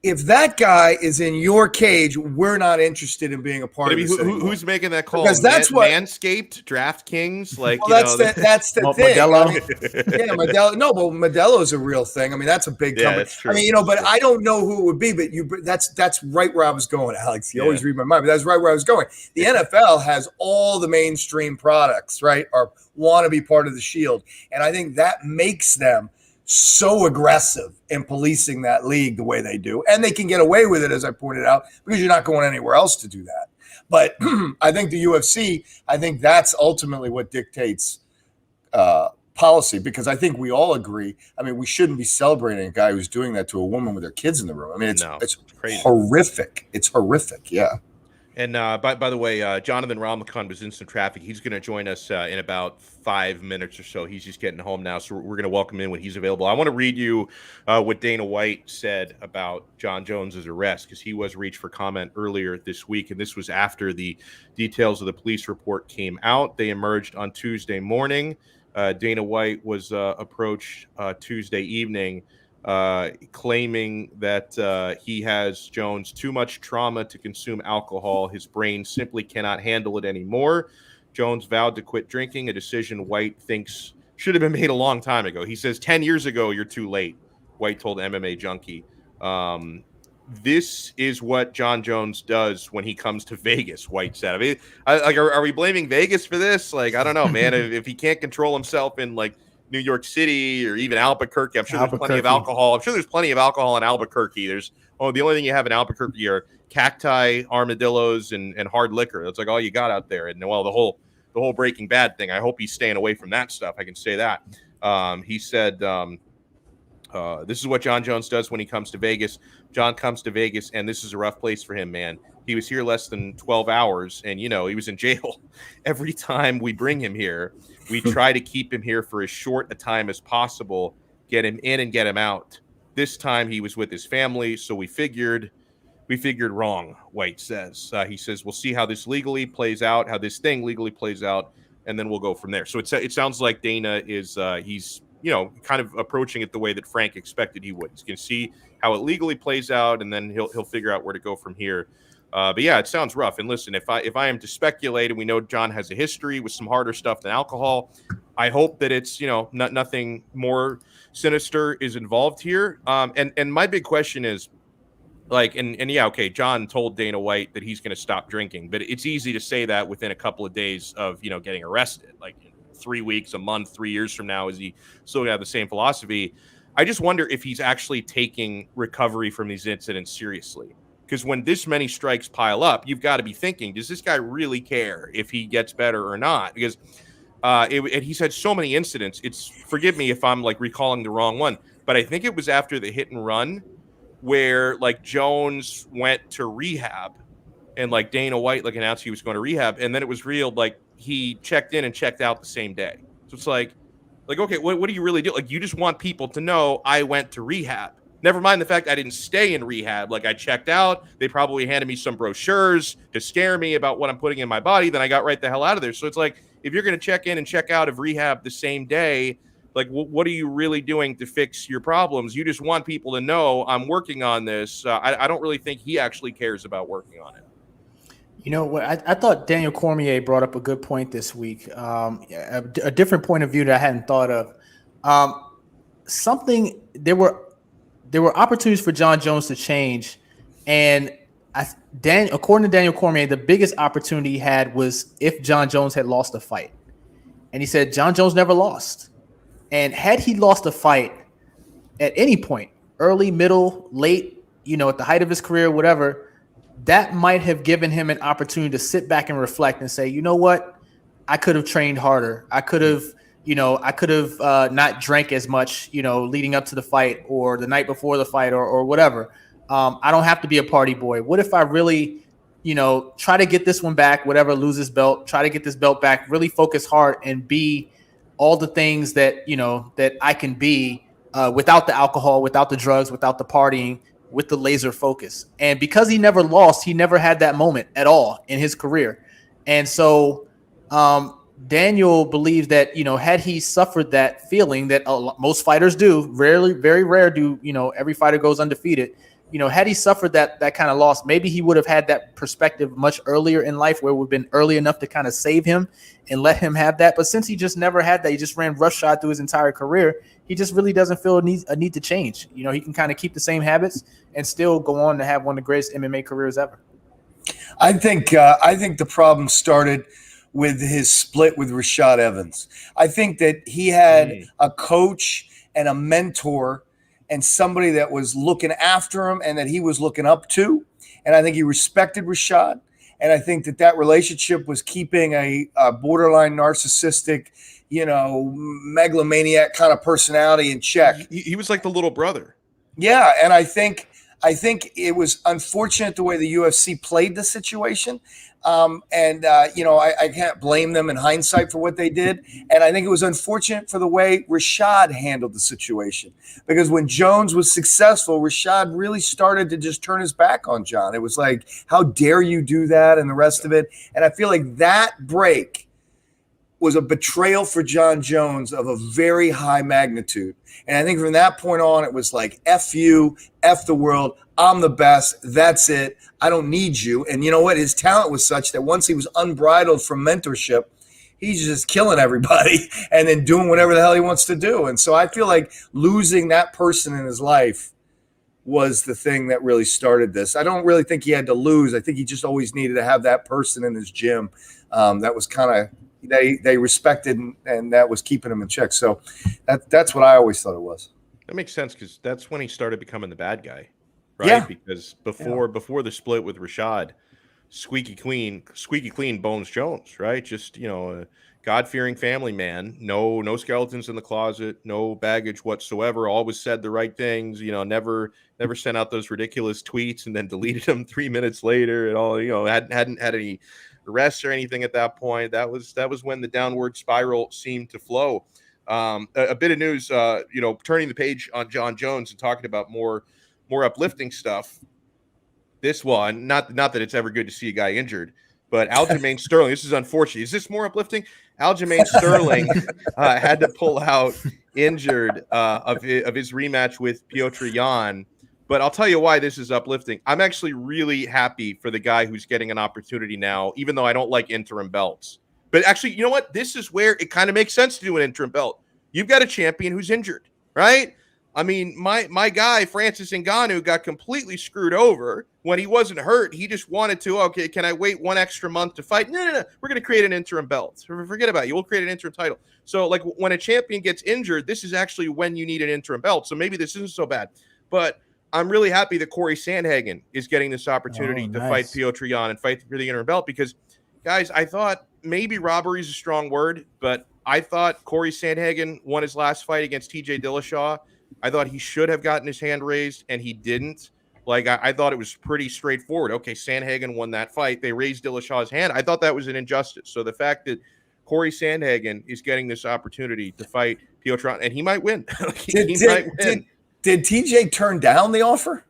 Speaker 2: If that guy is in your cage, we're not interested in being a part of this anymore.
Speaker 1: Who's making that call?
Speaker 2: Because that's what
Speaker 1: Manscaped, DraftKings, like
Speaker 2: that's the thing.
Speaker 3: Modelo.
Speaker 2: Modelo. No, but Modelo's a real thing. I mean, that's a big company.
Speaker 1: That's true.
Speaker 2: I mean, but I don't know who it would be. But that's right where I was going, Alex. You always read my mind, but that's right where I was going. The NFL has all the mainstream products, right, or want to be part of the Shield, and I think that makes them so aggressive in policing that league the way they do. And they can get away with it, as I pointed out, because you're not going anywhere else to do that. But I think the UFC, I think that's ultimately what dictates policy, because I think we all agree. I mean, we shouldn't be celebrating a guy who's doing that to a woman with her kids in the room. I mean, it's
Speaker 1: crazy.
Speaker 2: Horrific. It's horrific. Yeah.
Speaker 1: And by the way, Jonathan Romlycon was in some traffic. He's going to join us in about 5 minutes or so. He's just getting home now, so we're going to welcome him when he's available. I want to read you what Dana White said about John Jones's arrest, because he was reached for comment earlier this week, and this was after the details of the police report came out. They emerged on Tuesday morning. Dana White was approached Tuesday evening, claiming that he has Jones too much trauma to consume alcohol. His brain simply cannot handle it anymore. Jones vowed to quit drinking, a decision White thinks should have been made a long time ago. He says 10 years ago, you're too late. White told MMA Junkie. This is what John Jones does when he comes to Vegas, White said. I mean, are we blaming Vegas for this? Like, I don't know, man. if he can't control himself in like New York City or even Albuquerque, I'm sure there's plenty of alcohol. I'm sure there's plenty of alcohol in Albuquerque. The only thing you have in Albuquerque are cacti, armadillos, and hard liquor. That's like all you got out there. And well, the whole Breaking Bad thing. I hope he's staying away from that stuff. I can say that. He said, this is what John Jones does when he comes to Vegas. John comes to Vegas, and this is a rough place for him, man. He was here less than 12 hours, and, he was in jail. Every time we bring him here, we try to keep him here for as short a time as possible, get him in and get him out. This time he was with his family, so we figured wrong, White says. He says, we'll see how this legally plays out, how this thing legally plays out, and then we'll go from there. So it sounds like Dana is he's kind of approaching it the way that Frank expected he would. He's going to see how it legally plays out, and then he'll figure out where to go from here. But yeah, it sounds rough. And listen, if I am to speculate, and we know John has a history with some harder stuff than alcohol, I hope that it's nothing more sinister is involved here. And my big question is, like, and yeah, okay, John told Dana White that he's going to stop drinking, but it's easy to say that within a couple of days of getting arrested. Like 3 weeks, a month, 3 years from now, is he still going to have the same philosophy? I just wonder if he's actually taking recovery from these incidents seriously. Because when this many strikes pile up, you've got to be thinking, does this guy really care if he gets better or not? Because he's had so many incidents. Forgive me if I'm like recalling the wrong one, but I think it was after the hit and run where like Jones went to rehab and like Dana White like announced he was going to rehab, and then it was real like he checked in and checked out the same day. So it's like okay, what do you really do? Like, you just want people to know I went to rehab. Never mind the fact I didn't stay in rehab. Like, I checked out. They probably handed me some brochures to scare me about what I'm putting in my body. Then I got right the hell out of there. So it's like, if you're going to check in and check out of rehab the same day, like, what are you really doing to fix your problems? You just want people to know I'm working on this. I don't really think he actually cares about working on it.
Speaker 3: You know what? I thought Daniel Cormier brought up a good point this week. A different point of view that I hadn't thought of. There were opportunities for John Jones to change, and according to Daniel Cormier, the biggest opportunity he had was if John Jones had lost a fight. And he said John Jones never lost. And had he lost a fight at any point, early, middle, late, at the height of his career, whatever, that might have given him an opportunity to sit back and reflect and say, you know what? I could have trained harder. I could have not drank as much, leading up to the fight or the night before the fight or whatever. I don't have to be a party boy. What if I really, try to get this one back, whatever, lose this belt, try to get this belt back, really focus hard and be all the things that, that I can be without the alcohol, without the drugs, without the partying, with the laser focus. And because he never lost, he never had that moment at all in his career. And so Daniel believes that, had he suffered that feeling that most fighters do, very rare do, every fighter goes undefeated. Had he suffered that kind of loss, maybe he would have had that perspective much earlier in life where it would have been early enough to kind of save him and let him have that. But since he just never had that, he just ran roughshod through his entire career. He just really doesn't feel a need to change. He can kind of keep the same habits and still go on to have one of the greatest MMA careers ever.
Speaker 2: I think the problem started with his split with Rashad Evans. I think that he had a coach and a mentor and somebody that was looking after him and that he was looking up to. And I think he respected Rashad. And I think that relationship was keeping a borderline narcissistic, megalomaniac kind of personality in check.
Speaker 1: He was like the little brother.
Speaker 2: Yeah. And I think it was unfortunate the way the UFC played the situation. I can't blame them in hindsight for what they did. And I think it was unfortunate for the way Rashad handled the situation, because when Jones was successful, Rashad really started to just turn his back on John. It was like, how dare you do that, and the rest of it. And I feel like that break was a betrayal for John Jones of a very high magnitude. And I think from that point on, it was like, F you, F the world. I'm the best. That's it. I don't need you. And you know what? His talent was such that once he was unbridled from mentorship, he's just killing everybody and then doing whatever the hell he wants to do. And so I feel like losing that person in his life was the thing that really started this. I don't really think he had to lose. I think he just always needed to have that person in his gym that was kind of they respected and that was keeping him in check. So that's what I always thought it was.
Speaker 1: That makes sense because that's when he started becoming the bad guy, right?
Speaker 2: Yeah.
Speaker 1: Because before the split with Rashad, squeaky clean Bones Jones, right? Just, a God-fearing family man, no skeletons in the closet, no baggage whatsoever, always said the right things, never sent out those ridiculous tweets and then deleted them 3 minutes later and all, hadn't had any arrests or anything at that point. That was when the downward spiral seemed to flow. A bit of news, turning the page on John Jones and talking about more uplifting stuff. This one, not that it's ever good to see a guy injured, but Aljamain Sterling, this is unfortunate. Is this more uplifting? Aljamain Sterling had to pull out injured of his rematch with Piotr Jan. But I'll tell you why this is uplifting. I'm actually really happy for the guy who's getting an opportunity now, even though I don't like interim belts. But actually, you know what? This is where it kind of makes sense to do an interim belt. You've got a champion who's injured, right? I mean, my guy, Francis Ngannou, got completely screwed over when he wasn't hurt. He just wanted to, okay, can I wait 1 extra month to fight? No. We're going to create an interim belt. Forget about it. We'll create an interim title. So, like, when a champion gets injured, this is actually when you need an interim belt. So maybe this isn't so bad. But I'm really happy that Corey Sandhagen is getting this opportunity to fight Piotr Jan and fight for the interim belt because, guys, I thought maybe robbery is a strong word, but I thought Corey Sandhagen won his last fight against TJ Dillashaw. I thought he should have gotten his hand raised, and he didn't. Like, I thought it was pretty straightforward. Okay, Sandhagen won that fight. They raised Dillashaw's hand. I thought that was an injustice. So the fact that Corey Sandhagen is getting this opportunity to fight Piotr, and he might win. He might win.
Speaker 2: Did TJ turn down the offer?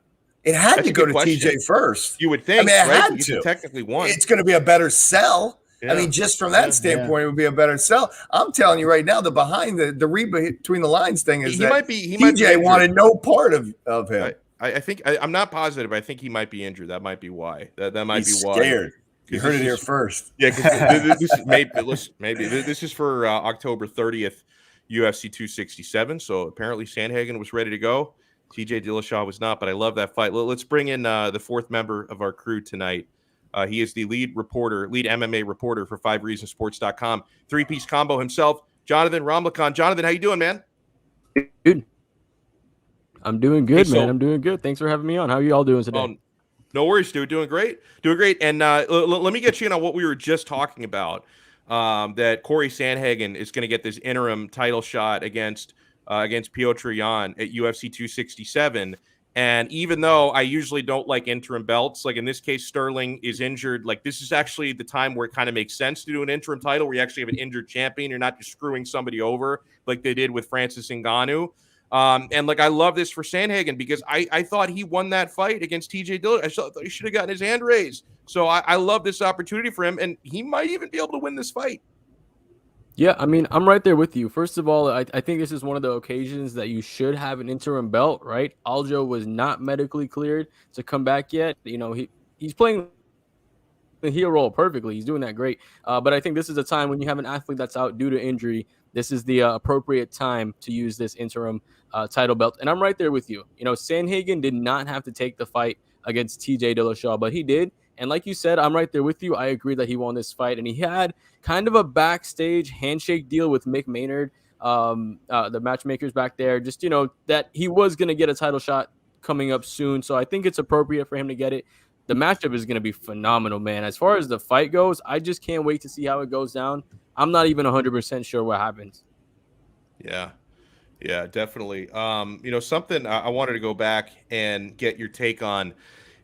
Speaker 2: It had to go to TJ first.
Speaker 1: You would think. I mean,
Speaker 2: it
Speaker 1: right?
Speaker 2: had to.
Speaker 1: Technically won.
Speaker 2: It's going to be a better sell. Yeah. I mean, just from that standpoint, it would be a better sell. I'm telling you right now, the behind the read between the lines thing is TJ wanted no part of him.
Speaker 1: I think I'm not positive. I think he might be injured. That might be why. That might be why.
Speaker 2: Scared. You heard it here first.
Speaker 1: Yeah, because maybe this is for October 30th, UFC 267. So apparently Sandhagen was ready to go. TJ Dillashaw was not, but I love that fight. Let's bring in the fourth member of our crew tonight. He is the lead MMA reporter for 5reasonsports.com. Three-piece combo himself, Jonathan Romlycon. Jonathan, how you doing, man?
Speaker 4: Dude, I'm doing good, man. I'm doing good. Thanks for having me on. How are you all doing today?
Speaker 1: No worries, dude. Doing great. And let me get you in on what we were just talking about, that Corey Sandhagen is going to get this interim title shot against Piotr Jan at UFC 267. And even though I usually don't like interim belts, like in this case, Sterling is injured. Like, this is actually the time where it kind of makes sense to do an interim title where you actually have an injured champion. You're not just screwing somebody over like they did with Francis Ngannou. And like, I love this for Sandhagen because I thought he won that fight against TJ Dillashaw. I thought he should have gotten his hand raised. So I love this opportunity for him, and he might even be able to win this fight.
Speaker 4: Yeah, I mean, I'm right there with you. First of all, I think this is one of the occasions that you should have an interim belt, right? Aljo was not medically cleared to come back yet. You know, he's playing the heel role perfectly. He's doing that great. But I think this is a time when you have an athlete that's out due to injury. This is the appropriate time to use this interim title belt. And I'm right there with you. You know, Sandhagen did not have to take the fight against TJ Dillashaw, but he did. And like you said, I'm right there with you. I agree that he won this fight, and he had kind of a backstage handshake deal with Mick Maynard, the matchmakers back there, just, you know, that he was going to get a title shot coming up soon. So I think it's appropriate for him to get it. The matchup is going to be phenomenal, man. As far as the fight goes, I just can't wait to see how it goes down. I'm not even 100% sure what happens.
Speaker 1: Yeah, definitely. You know, something I wanted to go back and get your take on.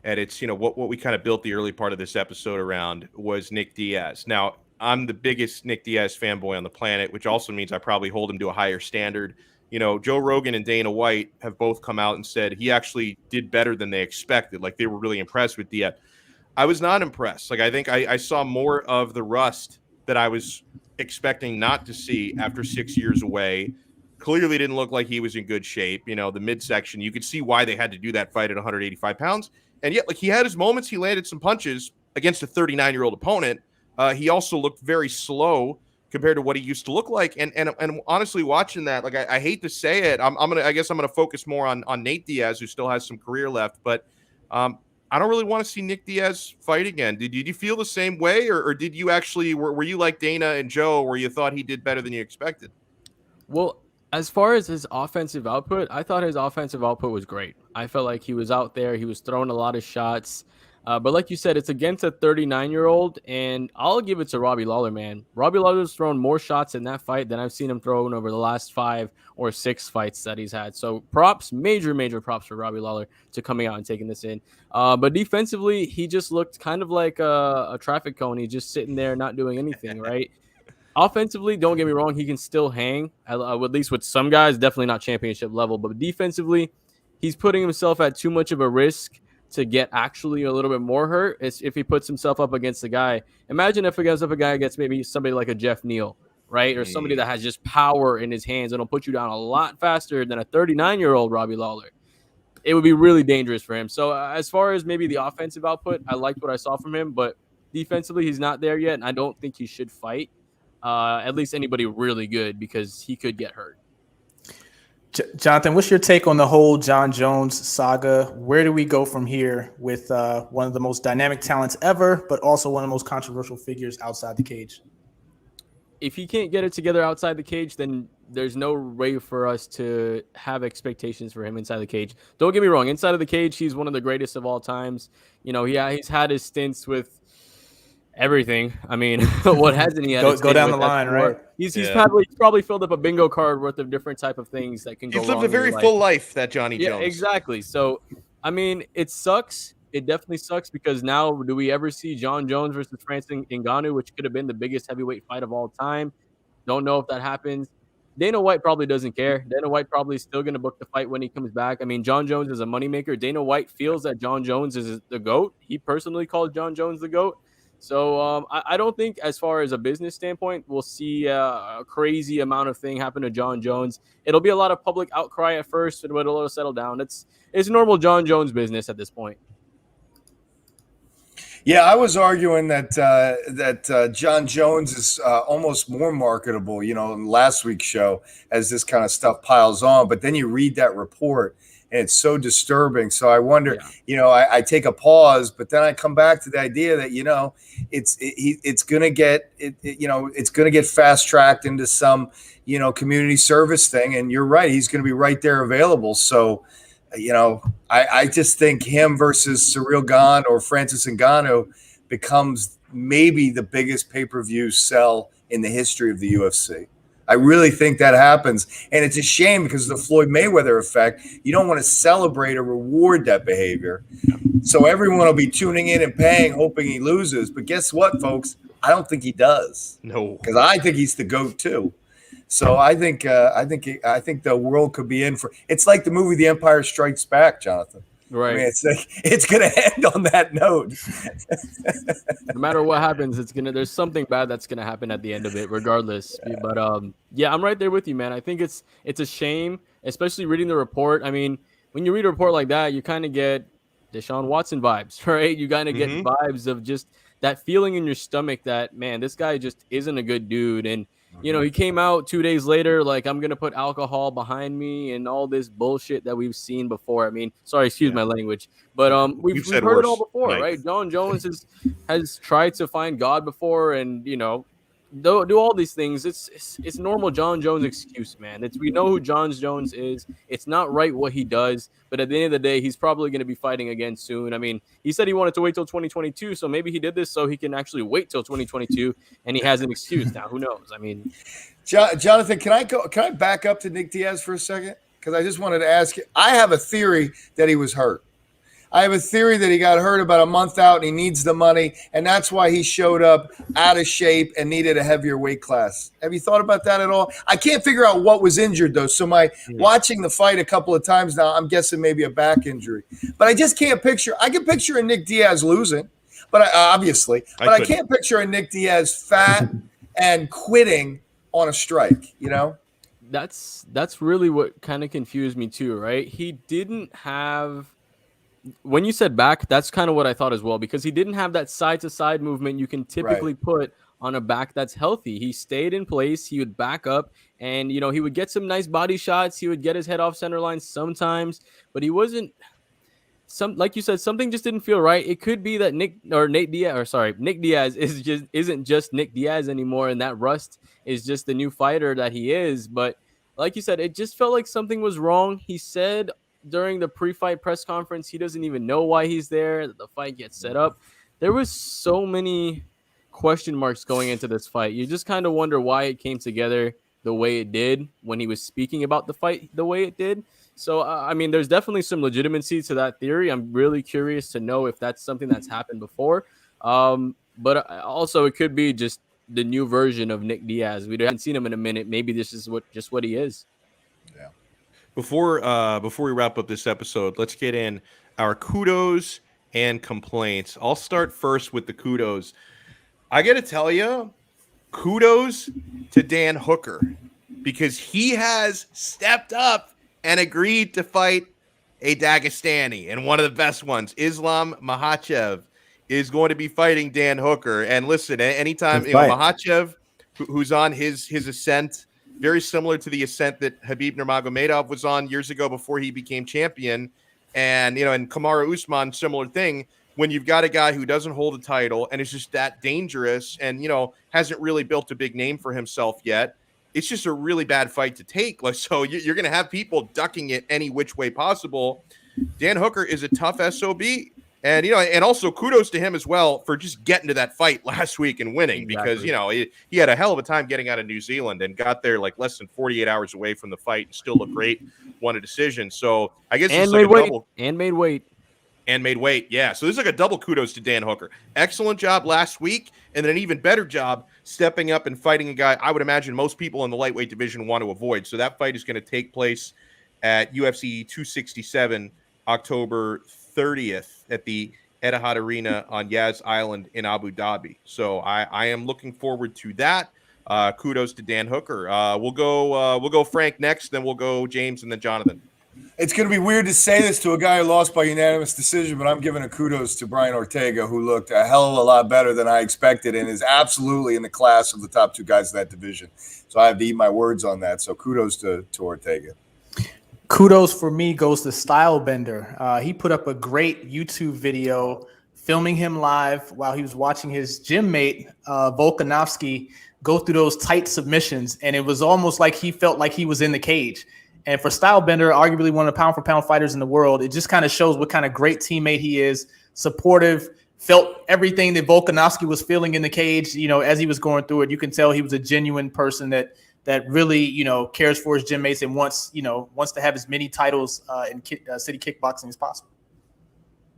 Speaker 1: And it's, you know, what we kind of built the early part of this episode around was Nick Diaz. Now, I'm the biggest Nick Diaz fanboy on the planet, which also means I probably hold him to a higher standard. You know, Joe Rogan and Dana White have both come out and said he actually did better than they expected. Like, they were really impressed with Diaz. I was not impressed. Like, I think I saw more of the rust that I was expecting not to see after 6 years away. Clearly didn't look like he was in good shape. You know, the midsection, you could see why they had to do that fight at 185 pounds. And yet, like, he had his moments. He landed some punches against a 39-year-old opponent. He also looked very slow compared to what he used to look like. And honestly, watching that, like I hate to say it, I guess I'm gonna focus more on Nate Diaz, who still has some career left, but I don't really want to see Nick Diaz fight again. Did you feel the same way, or did you actually were you like Dana and Joe, where you thought he did better than you expected?
Speaker 4: Well, as far as his offensive output, I thought his offensive output was great. I felt like he was out there. He was throwing a lot of shots. But like you said, it's against a 39-year-old, and I'll give it to Robbie Lawler, man. Robbie Lawler's thrown more shots in that fight than I've seen him throw over the last 5 or 6 fights that he's had. So props, major props for Robbie Lawler to coming out and taking this in. But defensively, he just looked kind of like a traffic cone. He's just sitting there not doing anything, right? Offensively, don't get me wrong, he can still hang, at least with some guys, definitely not championship level. But defensively, he's putting himself at too much of a risk to get actually a little bit more hurt if he puts himself up against a guy. Imagine if against a guy against maybe somebody like a Jeff Neal, right? Or somebody that has just power in his hands and will put you down a lot faster than a 39-year-old Robbie Lawler. It would be really dangerous for him. So as far as maybe the offensive output, I liked what I saw from him, but defensively, he's not there yet, and I don't think he should fight at least anybody really good because he could get hurt.
Speaker 3: Jonathan, what's your take on the whole Jon Jones saga? Where do we go from here with one of the most dynamic talents ever, but also one of the most controversial figures outside the cage?
Speaker 4: If he can't get it together outside the cage, then there's no way for us to have expectations for him inside the cage. Don't get me wrong. Inside of the cage, he's one of the greatest of all times. You know, he's had his stints with everything. I mean, what hasn't he had?
Speaker 3: Go down the line, right?
Speaker 4: He's probably filled up a bingo card worth of different type of things that can go.
Speaker 1: He's lived a very full life, that Johnny Jones.
Speaker 4: Yeah, exactly. So, I mean, it sucks. It definitely sucks because now do we ever see Jon Jones versus Francis Ngannou, which could have been the biggest heavyweight fight of all time? Don't know if that happens. Dana White probably doesn't care. Dana White probably is still going to book the fight when he comes back. I mean, Jon Jones is a moneymaker. Dana White feels that Jon Jones is the GOAT. He personally calls Jon Jones the GOAT. So I don't think as far as a business standpoint, we'll see a crazy amount of thing happen to Jon Jones. It'll be a lot of public outcry at first, but it'll settle down. It's normal Jon Jones business at this point.
Speaker 2: Yeah, I was arguing that Jon Jones is almost more marketable, you know, in last week's show as this kind of stuff piles on. But then you read that report, and it's so disturbing. So I wonder, you know, I take a pause, but then I come back to the idea that, you know, it's going to get it's going to get fast tracked into some, you know, community service thing. And you're right, he's going to be right there available. So, you know, I just think him versus Ciryl Gane or Francis Ngannou becomes maybe the biggest pay-per-view sell in the history of the UFC. I really think that happens. And it's a shame because of the Floyd Mayweather effect. You don't want to celebrate or reward that behavior. So everyone will be tuning in and paying, hoping he loses. But guess what, folks? I don't think he does.
Speaker 1: No.
Speaker 2: Because I think he's the GOAT too. So I think the world could be in for. It's like the movie The Empire Strikes Back, Jonathan.
Speaker 4: Right.
Speaker 2: I mean, it's going to end on that note.
Speaker 4: No matter what happens, there's something bad that's gonna happen at the end of it, regardless. Yeah. But yeah, I'm right there with you, man. I think it's a shame, especially reading the report. I mean, when you read a report like that, you kind of get Deshaun Watson vibes, right? You kind of get vibes of just that feeling in your stomach that, man, this guy just isn't a good dude. And you know, he came out 2 days later, like, I'm going to put alcohol behind me and all this bullshit that we've seen before. I mean, sorry, excuse my language, but we've heard it all before, right? Jon Jones has tried to find God before and, you know, do all these things. It's normal Jon Jones excuse, man. We know who Jon Jones is. It's not right what he does, but at the end of the day, he's probably going to be fighting again soon. I mean, he said he wanted to wait till 2022, so maybe he did this so he can actually wait till 2022, and he has an excuse now. Who knows? I mean,
Speaker 2: Jonathan, can I back up to Nick Diaz for a second? Because I just wanted to ask you. I have a theory that he was hurt. I have a theory that he got hurt about a month out and he needs the money, and that's why he showed up out of shape and needed a heavier weight class. Have you thought about that at all? I can't figure out what was injured, though. So watching the fight a couple of times now, I'm guessing maybe a back injury. But I just can't picture – I can picture a Nick Diaz losing, but I can't picture a Nick Diaz fat and quitting on a strike, you know?
Speaker 4: That's really what kind of confused me too, right? He didn't have – when you said back, that's kind of what I thought as well, because he didn't have that side-to-side movement you can typically put on a back that's healthy. He stayed in place. He would back up, and he would get some nice body shots. He would get his head off center line sometimes, but he wasn't. Like you said, something just didn't feel right. It could be that Nick Diaz isn't just Nick Diaz anymore, and that rust is just the new fighter that he is. But like you said, it just felt like something was wrong. He said during the pre-fight press conference he doesn't even know why he's there. The fight gets set up. There was so many question marks going into this fight. You just kind of wonder why it came together the way it did when he was speaking about the fight the way it did. So, I mean, there's definitely some legitimacy to that theory. I'm really curious to know if that's something that's happened before. But also it could be just the new version of Nick Diaz. We haven't seen him in a minute. Maybe this is what he is.
Speaker 1: Yeah. Before we wrap up this episode, let's get in our kudos and complaints. I'll start first with the kudos. I got to tell you, kudos to Dan Hooker, because he has stepped up and agreed to fight a Dagestani, and one of the best ones, Islam Makhachev, is going to be fighting Dan Hooker. And listen, anytime Makhachev, who's on his ascent, very similar to the ascent that Khabib Nurmagomedov was on years ago before he became champion, and and Kamaru Usman, similar thing. When you've got a guy who doesn't hold a title and is just that dangerous, and hasn't really built a big name for himself yet, it's just a really bad fight to take. So you're going to have people ducking it any which way possible. Dan Hooker is a tough SOB. And, and also kudos to him as well for just getting to that fight last week and winning, because, he had a hell of a time getting out of New Zealand and got there like less than 48 hours away from the fight and still looked great, won a decision. So I guess it's like a double.
Speaker 4: And made weight. Yeah. So this is like a double kudos to Dan Hooker. Excellent job last week. And then an even better job stepping up and fighting a guy I would imagine most people in the lightweight division want to avoid. So that fight is going to take place at UFC 267, October 30th at the Etihad Arena on Yas Island in Abu Dhabi. So I am looking forward to that. Kudos to Dan Hooker. We'll go Frank next, then we'll go James, and then Jonathan.
Speaker 2: It's going to be weird to say this to a guy who lost by unanimous decision, but I'm giving a kudos to Brian Ortega, who looked a hell of a lot better than I expected and is absolutely in the class of the top two guys in that division. So I have to eat my words on that. So kudos to Ortega.
Speaker 3: Kudos for me goes to Stylebender. He put up a great YouTube video filming him live while he was watching his gym mate, Volkanovski, go through those tight submissions. And it was almost like he felt like he was in the cage. And for Stylebender, arguably one of the pound-for-pound fighters in the world, it just kind of shows what kind of great teammate he is, supportive, felt everything that Volkanovski was feeling in the cage, as he was going through it. You can tell he was a genuine person that really, cares for his gym mates and wants to have as many titles in city kickboxing as possible.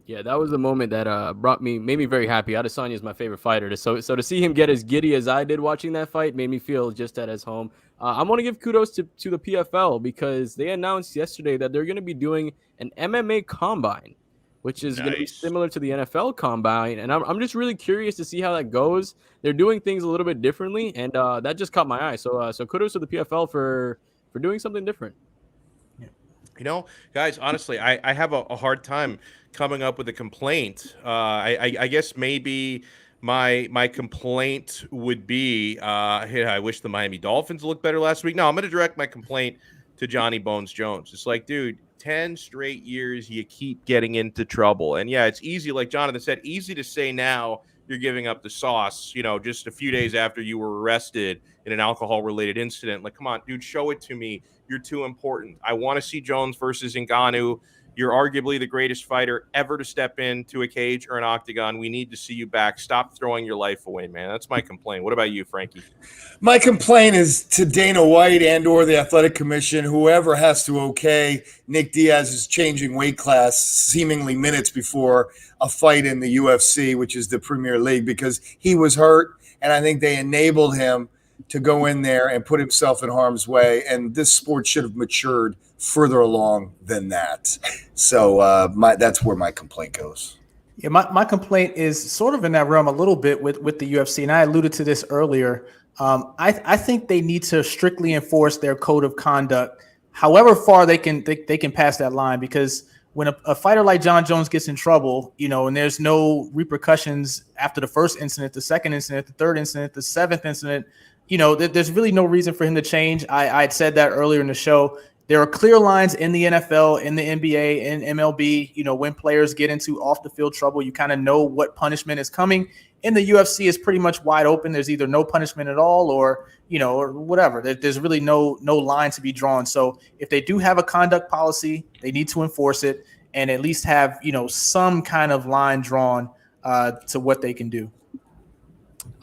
Speaker 4: Yeah, that was the moment that made me very happy. Adesanya is my favorite fighter. So to see him get as giddy as I did watching that fight made me feel just at his home. I want to give kudos to the PFL, because they announced yesterday that they're going to be doing an MMA combine, which is going to be similar to the NFL combine. And I'm just really curious to see how that goes. They're doing things a little bit differently, and that just caught my eye. So kudos to the PFL for doing something different.
Speaker 1: Guys, honestly, I have a hard time coming up with a complaint. I guess maybe my complaint would be, I wish the Miami Dolphins looked better last week. No, I'm going to direct my complaint to Johnny Bones Jones. It's like, dude, 10 straight years you keep getting into trouble. And yeah, it's easy, like Jonathan said, easy to say now you're giving up the sauce, just a few days after you were arrested in an alcohol-related incident. Like, come on, dude, show it to me. You're too important. I want to see Jones versus Ngannou. You're arguably the greatest fighter ever to step into a cage or an octagon. We need to see you back. Stop throwing your life away, man. That's my complaint. What about you, Frankie?
Speaker 2: My complaint is to Dana White and or the Athletic Commission, whoever has to okay Nick Diaz's changing weight class seemingly minutes before a fight in the UFC, which is the Premier League, because he was hurt, and I think they enabled him to go in there and put himself in harm's way. And this sport should have matured further along than that. So that's where my complaint goes.
Speaker 3: Yeah, my complaint is sort of in that realm a little bit with the UFC, and I alluded to this earlier. I think they need to strictly enforce their code of conduct, however far they can pass that line, because when a fighter like John Jones gets in trouble, and there's no repercussions after the first incident, the second incident, the third incident, the seventh incident, there's really no reason for him to change. I had said that earlier in the show. There are clear lines in the NFL, in the NBA, in MLB, when players get into off the field trouble, you kind of know what punishment is coming. In the UFC, it's pretty much wide open. There's either no punishment at all or whatever. There's really no line to be drawn. So if they do have a conduct policy, they need to enforce it and at least have, some kind of line drawn to what they can do.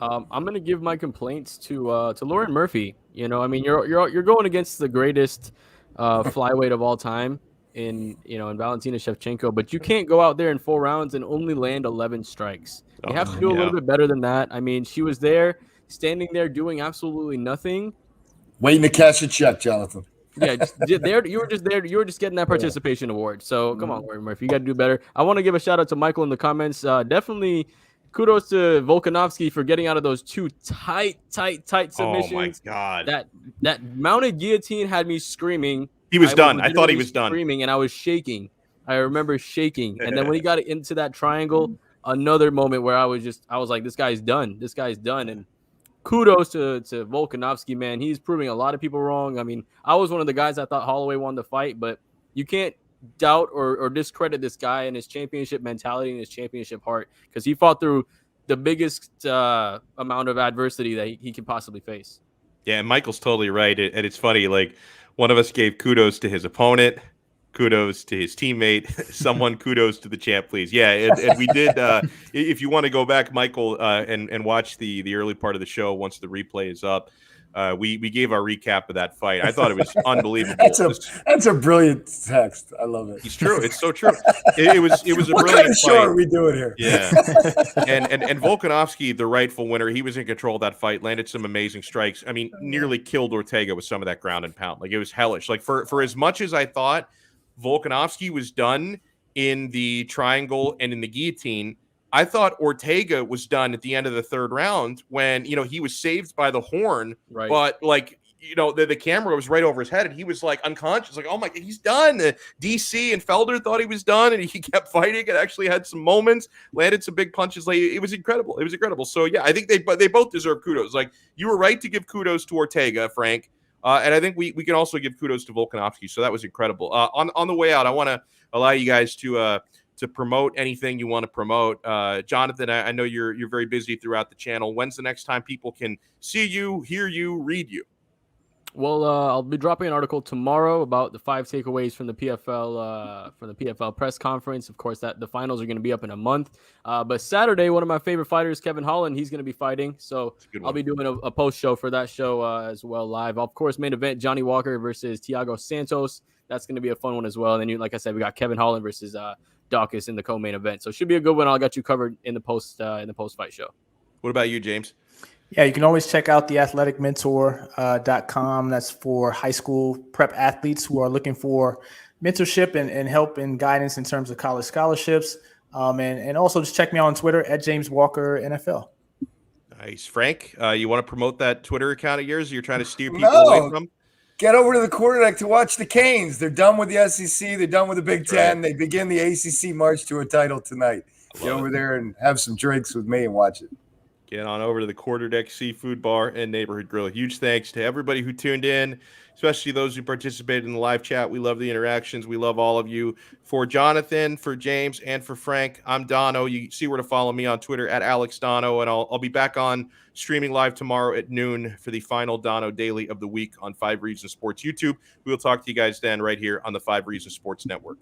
Speaker 4: I'm going to give my complaints to Lauren Murphy. You're going against the greatest flyweight of all time in Valentina Shevchenko, but you can't go out there in 4 rounds and only land 11 strikes. You have to do a little bit better than that. I mean, she was there, standing there, doing absolutely nothing,
Speaker 2: waiting to cash a check, Jonathan.
Speaker 4: Yeah, you were just there. You were just getting that participation award. So come on, Lauren Murphy, you got to do better. I want to give a shout out to Michael in the comments. Definitely kudos to Volkanovski for getting out of those 2 tight submissions. Oh
Speaker 1: my God.
Speaker 4: That mounted guillotine had me screaming.
Speaker 1: He was done. I thought he was done.
Speaker 4: Screaming, and I was shaking. I remember shaking. And then when he got into that triangle, another moment where I was like, this guy's done. This guy's done. And kudos to Volkanovski, man. He's proving a lot of people wrong. I mean, I was one of the guys I thought Holloway won the fight, but you can't doubt or discredit this guy and his championship mentality and his championship heart, because he fought through the biggest amount of adversity that he could possibly face.
Speaker 1: Yeah, and Michael's totally right. And it's funny, like, one of us gave kudos to his opponent, kudos to his teammate, someone kudos to the champ, please. Yeah, and we did. If you want to go back, Michael, and watch the early part of the show once the replay is up, we gave our recap of that fight. I thought it was unbelievable.
Speaker 2: That's a brilliant text. I love it.
Speaker 1: It's true. It's so true. It was a
Speaker 2: what
Speaker 1: brilliant
Speaker 2: kind of show
Speaker 1: fight.
Speaker 2: are we doing here?
Speaker 1: Yeah, and Volkanovski, the rightful winner, he was in control of that fight. Landed some amazing strikes. I mean, nearly killed Ortega with some of that ground and pound. Like, it was hellish. Like, for as much as I thought Volkanovski was done in the triangle and in the guillotine, I thought Ortega was done at the end of the 3rd round when, he was saved by the horn,
Speaker 4: right?
Speaker 1: But the camera was right over his head and he was like unconscious, like, oh my God, he's done. DC and Felder thought he was done and he kept fighting and actually had some moments, landed some big punches. Like, it was incredible. It was incredible. So yeah, I think they both deserve kudos. Like, you were right to give kudos to Ortega, Frank. And I think we can also give kudos to Volkanovski. So that was incredible. On the way out, I want to allow you guys to promote anything you want to promote. Jonathan, I know you're very busy throughout the channel. When's the next time people can see you, hear you, read you?
Speaker 4: Well, I'll be dropping an article tomorrow about the 5 takeaways from the PFL press conference. Of course, that the finals are going to be up in a month. But Saturday, one of my favorite fighters, Kevin Holland, he's going to be fighting. So I'll be doing a post show for that show as well live. Of course, main event, Johnny Walker versus Thiago Santos. That's going to be a fun one as well. And then, like I said, we got Kevin Holland versus Dawkins in the co-main event. So it should be a good one. I'll get you covered in the post-fight show.
Speaker 1: What about you, James?
Speaker 3: Yeah, you can always check out theathleticmentor.com. That's for high school prep athletes who are looking for mentorship and help and guidance in terms of college scholarships. And also just check me out on Twitter at James Walker NFL.
Speaker 1: Nice. Frank, you want to promote that Twitter account of yours you're trying to steer people away from?
Speaker 2: Get over to the quarterdeck to watch the Canes. They're done with the SEC. They're done with the Big Ten. Right. They begin the ACC march to a title tonight. Get over there and have some drinks with me and watch it.
Speaker 1: Get on over to the Quarterdeck Seafood Bar and Neighborhood Grill. Huge thanks to everybody who tuned in, especially those who participated in the live chat. We love the interactions. We love all of you. For Jonathan, for James, and for Frank, I'm Donno. You see where to follow me on Twitter at Alex Donno, and I'll be back on streaming live tomorrow at noon for the final Donno Daily of the week on 5 Reasons Sports YouTube. We will talk to you guys then right here on the 5 Reasons Sports Network.